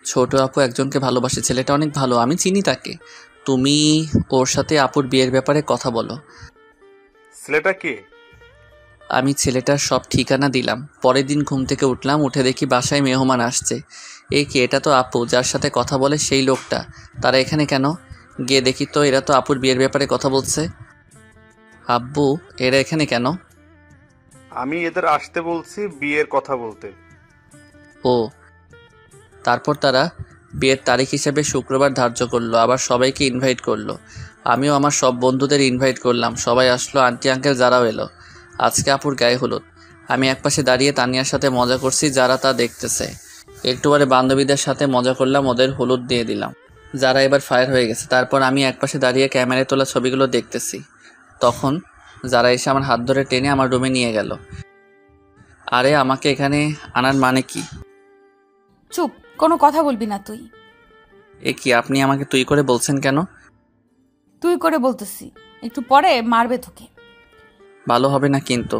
ছোট আপু একজনকে ভালোবাসে, ছেলেটা অনেক ভালো, আমি চিনি তাকে। তুমি ওর সাথে আপুর বিয়ের ব্যাপারে কথা বলো। ছেলেটা কে? আমি ছেলেটার সব ঠিকানা দিলাম। পরের দিন ঘুম থেকে উঠলাম, উঠে দেখি বাসায় মেহমান আসছে। এই কি? এটা তো আপু, যার সাথে কথা বলে সেই লোকটা। তারা এখানে কেন? গিয়ে দেখি তো এরা তো আপুর বিয়ের ব্যাপারে কথা বলছে। আব্বু, এরা এখানে কেন? আমি এদের আসতে বলছি বিয়ের কথা বলতে। ও, তারপর তারা বিয়ের তারিখ হিসেবে শুক্রবার ধার্য করলো, আবার সবাইকে ইনভাইট করলো। আমিও আমার সব বন্ধুদের ইনভাইট করলাম, সবাই আসলো, আন্টি আঙ্কেল যারাও এলো। আজকে আপুর গায়ে হলুদ। আমি একপাশে দাঁড়িয়ে তানিয়ার সাথে মজা করছি, যারা তা দেখতেছে। একটু পরে বান্ধবীদের সাথে মজা করলাম, ওদের হলুদ দিয়ে দিলাম। যারা এবার ফায়ার হয়ে গেছে। তারপর আমি একপাশে দাঁড়িয়ে ক্যামেরায় তোলা ছবিগুলো দেখতেছি। তখন যারা এসে আমার হাত ধরে টেনে আমার রুমে নিয়ে গেল। আরে, আমাকে এখানে আনার মানে কি? চুপ, কোনো কথা বলবি না তুই। এ কি, আপনি আমাকে তুই করে বলছেন কেন? তুই করে বলতেছি, একটু পরে মারবে তোকে। ভালো হবে না কিন্তু।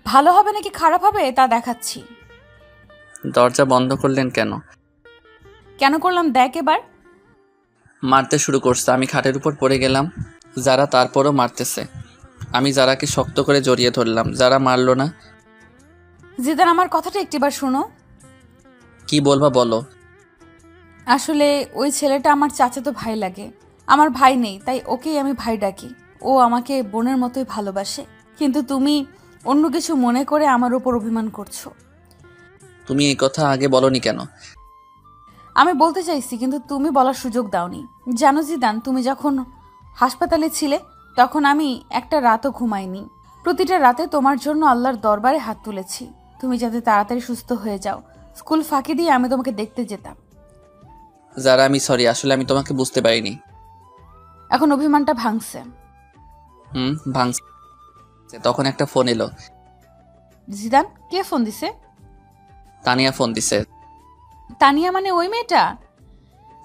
ভালো হবে নাকি খারাপ হবে তা দেখাচ্ছি। দরজা বন্ধ করলেন কেন? কেন করলাম দেখ এবার। মারতে শুরু করছে। আমি খাটের উপর পড়ে গেলাম। যারা তারপরও মারতেছে। আমি যারাকে শক্ত করে জড়িয়ে ধরলাম। যারা মারলো না। জিদান, আমার কথাটা একটিবার শোনো। কি বলবা বলো। আসলে ওই ছেলেটা আমার চাচাতো ভাই লাগে। আমার ভাই নেই, তাই ওকেই আমি ভাই ডাকি। ও আমাকে বোনের মতোই ভালোবাসে, কিন্তু তুমি অন্য কিছু মনে করে আমার উপর অভিমান করছো। তুমি এই কথা আগে বলনি কেন? আমি বলতে চাইছি, কিন্তু তুমি বলার সুযোগ দাওনি। জানো জিদান, তুমি যখন হাসপাতালে ছিলে তখন আমি একটা রাতও ঘুমাইনি। প্রতিটা রাতে তোমার জন্য আল্লাহর দরবারে হাত তুলেছি, তুমি যাতে তাড়াতাড়ি সুস্থ হয়ে যাও। স্কুল ফাঁকি দিয়ে আমি তোমাকে দেখতে যেতাম। যারা, আমি সরি, আসলে আমি তোমাকে বুঝতে পারিনি। এখন অভিমানটা ভাঙছে। ভাঙছে। তখন একটা ফোন এলো। জিদান, কে ফোন দিছে? তানিয়া ফোন দিছে। তানিয়া মানে ওই মেয়েটা?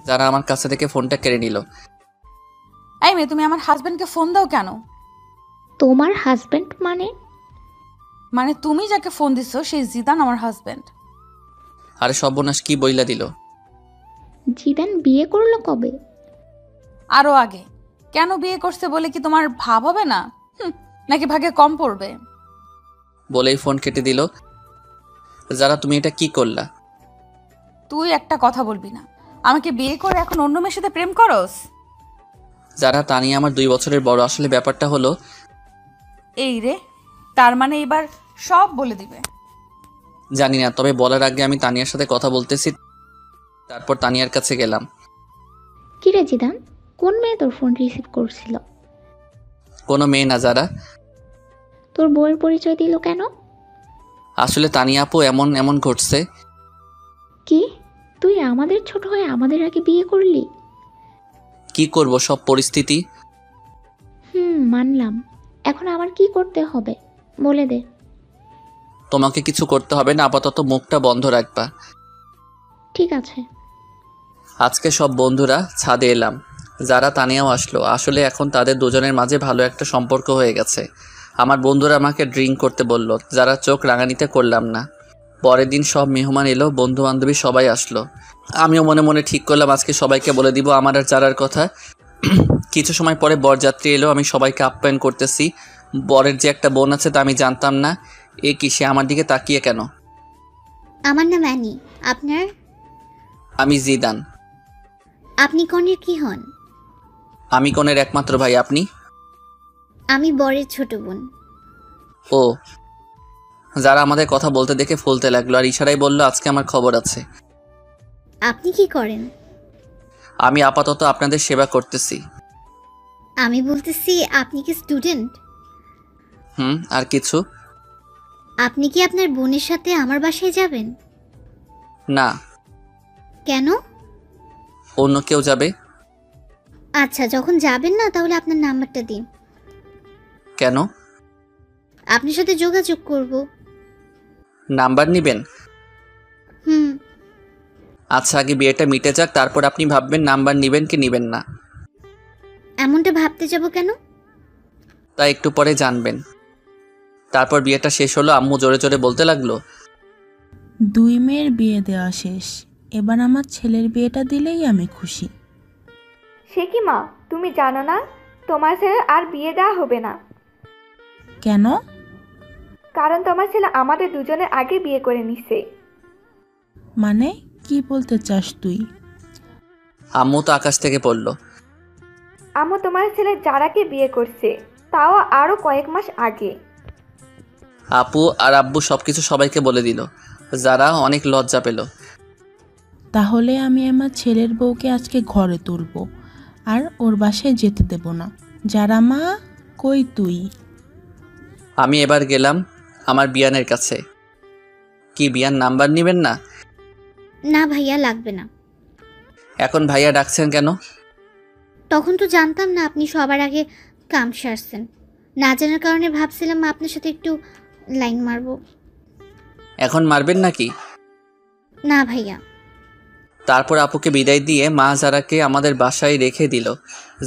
যারা আমার কাছে থেকে ফোনটা কেড়ে নিল। এই মেয়ে, তুমি আমার হাজবেন্ডকে ফোন দাও কেন? তোমার হাজবেন্ড মানে? মানে তুমি যাকে ফোন দিছো সেই জিদান আমার হাজবেন্ড। আরে সর্বনাশ, কি বইলা দিল। জিদান বিয়ে করলো কবে? আরো আগে। কেন বিয়ে করছে বলে কি তোমার ভাব হবে না? নাকি ভাগে কম পড়বে? বলেই ফোন কেটে দিল। যারা, তুমি এটা কি করলা? তুই একটা কথা বলবি না। আমাকে বিয়ে করে এখন অন্য মেয়ের সাথে প্রেম করস? যারা, তানিয়া আমার 2 বছরের বড়। আসলে ব্যাপারটা হলো এই রে, তার মানে এবার সব বলে দিবে। জানি না, তবে বলার আগে আমি তানিয়ার সাথে কথা বলতেছি। তারপর তানিয়ার কাছে গেলাম। কি রে জিদান, কোন মেয়ে তোর ফোন রিসিভ করছিল? কোনো মেয়ে না। যারা, তোর বউয়ের পরিচয় দিল কেন? আসলে তানিয়া আপু, এমন ঘটছে। কি? তুই আমাদের ছোট হয়ে আমাদের আগে বিয়ে করলি? কি করব, সব পরিস্থিতি। মানলাম। এখন আমার কি করতে হবে বলে দে। তোমাকে কিছু করতে হবে না, আপাতত মুখটা বন্ধ রাখবা। ঠিক আছে। আজকে সব বন্ধুরা ছাদে এলাম, যারা তানিয়াও আসলো। আসলে এখন তাদের দুজনের মাঝে ভালো একটা সম্পর্ক হয়ে গেছে। আমার বন্ধুরা আমাকে ড্রিঙ্ক করতে বলল, যারা চোখ রাঙানিতে করলাম না। পরের দিন সব মেহমান এলো, বন্ধু বান্ধবী সবাই আসলো। আমিও মনে মনে ঠিক করলাম আজকে সবাইকে বলে দিব আমার আর যারার কথা। কিছু সময় পরে বরযাত্রী এলো, আমি সবাইকে আপ্যায়ন করতেছি। বরের যে একটা বোন আছে তা আমি জানতাম না। এ কি, সে আমার দিকে তাকিয়ে কেন? আমার নাম অ্যানি। আপনার? আমি জিদান। আপনি কনের কি হন? আমি কনের একমাত্র ভাই। আপনি? আমি বরের ছোট বোন। ও। যারা আমাদের কথা বলতে দেখে ফুলতে লাগলো আর ইশারায় বলল আজকে আমার খবর আছে। আপনি কি করেন? আমি আপাতত আপনাদের সেবা করতেছি। আমি বলতেছি আপনি কি স্টুডেন্ট? আর কিছু? আপনি কি আপনার বোনের সাথে আমার বাসায় যাবেন? না। কেন? অন্য কেউ যাবে। আচ্ছা, যখন যাবেন না তাহলে আপনার নাম্বারটা দিন। কেন? আপনার সাথে যোগাযোগ করব। নাম্বার নেবেন? হুম। আচ্ছা, আগে বিয়েটা মিটে যাক, তারপর আপনি ভাববেন নাম্বার নেবেন কি নেবেন না। এমনটা ভাবতে যাব কেন? তা একটু পরে জানবেন। তারপর বিয়েটা শেষ হলো, আম্মু জোরে জোরে বলতে লাগলো, 2 মেয়ের বিয়ে দেওয়া শেষ, এবার আমার ছেলের বিয়েটা দিলেই আমি খুশি। সে কি মা, তুমি জানো না তোমার ছেলের আর বিয়ে দেওয়া হবে না? কেন? কারণ তোমার ছেলে আমাদের দুজনের আগে বিয়ে করে নিছে। মানে কি বলতে চাস তুই? আম্মু তো আকাশ থেকে পড়ল। আম্মু তোমার ছেলে যারাকে বিয়ে করছে, তাও আরো কয়েক মাস আগে। আপু আর আব্বু সবকিছু সবাইকে বলে দিল। যারা অনেক লজ্জা পেল। তাহলে আমি আমার ছেলের বউকে আজকে ঘরে তুলব আর ওর বাসায় যেতে দেব না। যারা মা, কই তুই? আমি এবার গেলাম আমার বিয়ানের কাছে। কি বিয়ান নাম্বার নেবেন না? না ভাইয়া, লাগবে না। এখন ভাইয়া ডাকছেন কেন? তখন তো জানতাম না আপনি সবার আগে কাম সারছেন। না জানার কারণে ভাবছিলাম আপনার সাথে একটু লাইন মারবো। এখন মারবেন নাকি? না ভাইয়া। তারপর আপুকে বিদায় দিয়ে মা যারাকে আমাদের বাসায় রেখে দিল।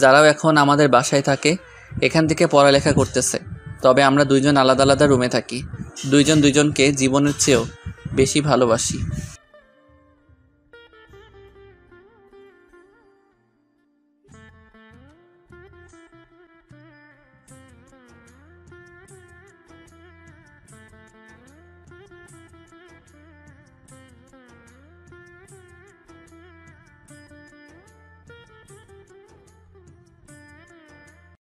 যারাও এখন আমাদের বাসায় থাকে, এখান থেকে পড়ালেখা করতেছে। তবে আমরা দুইজন আলাদা আলাদা রুমে থাকি। দুইজন দুইজনকে জীবনের চেয়েও বেশি ভালোবাসি।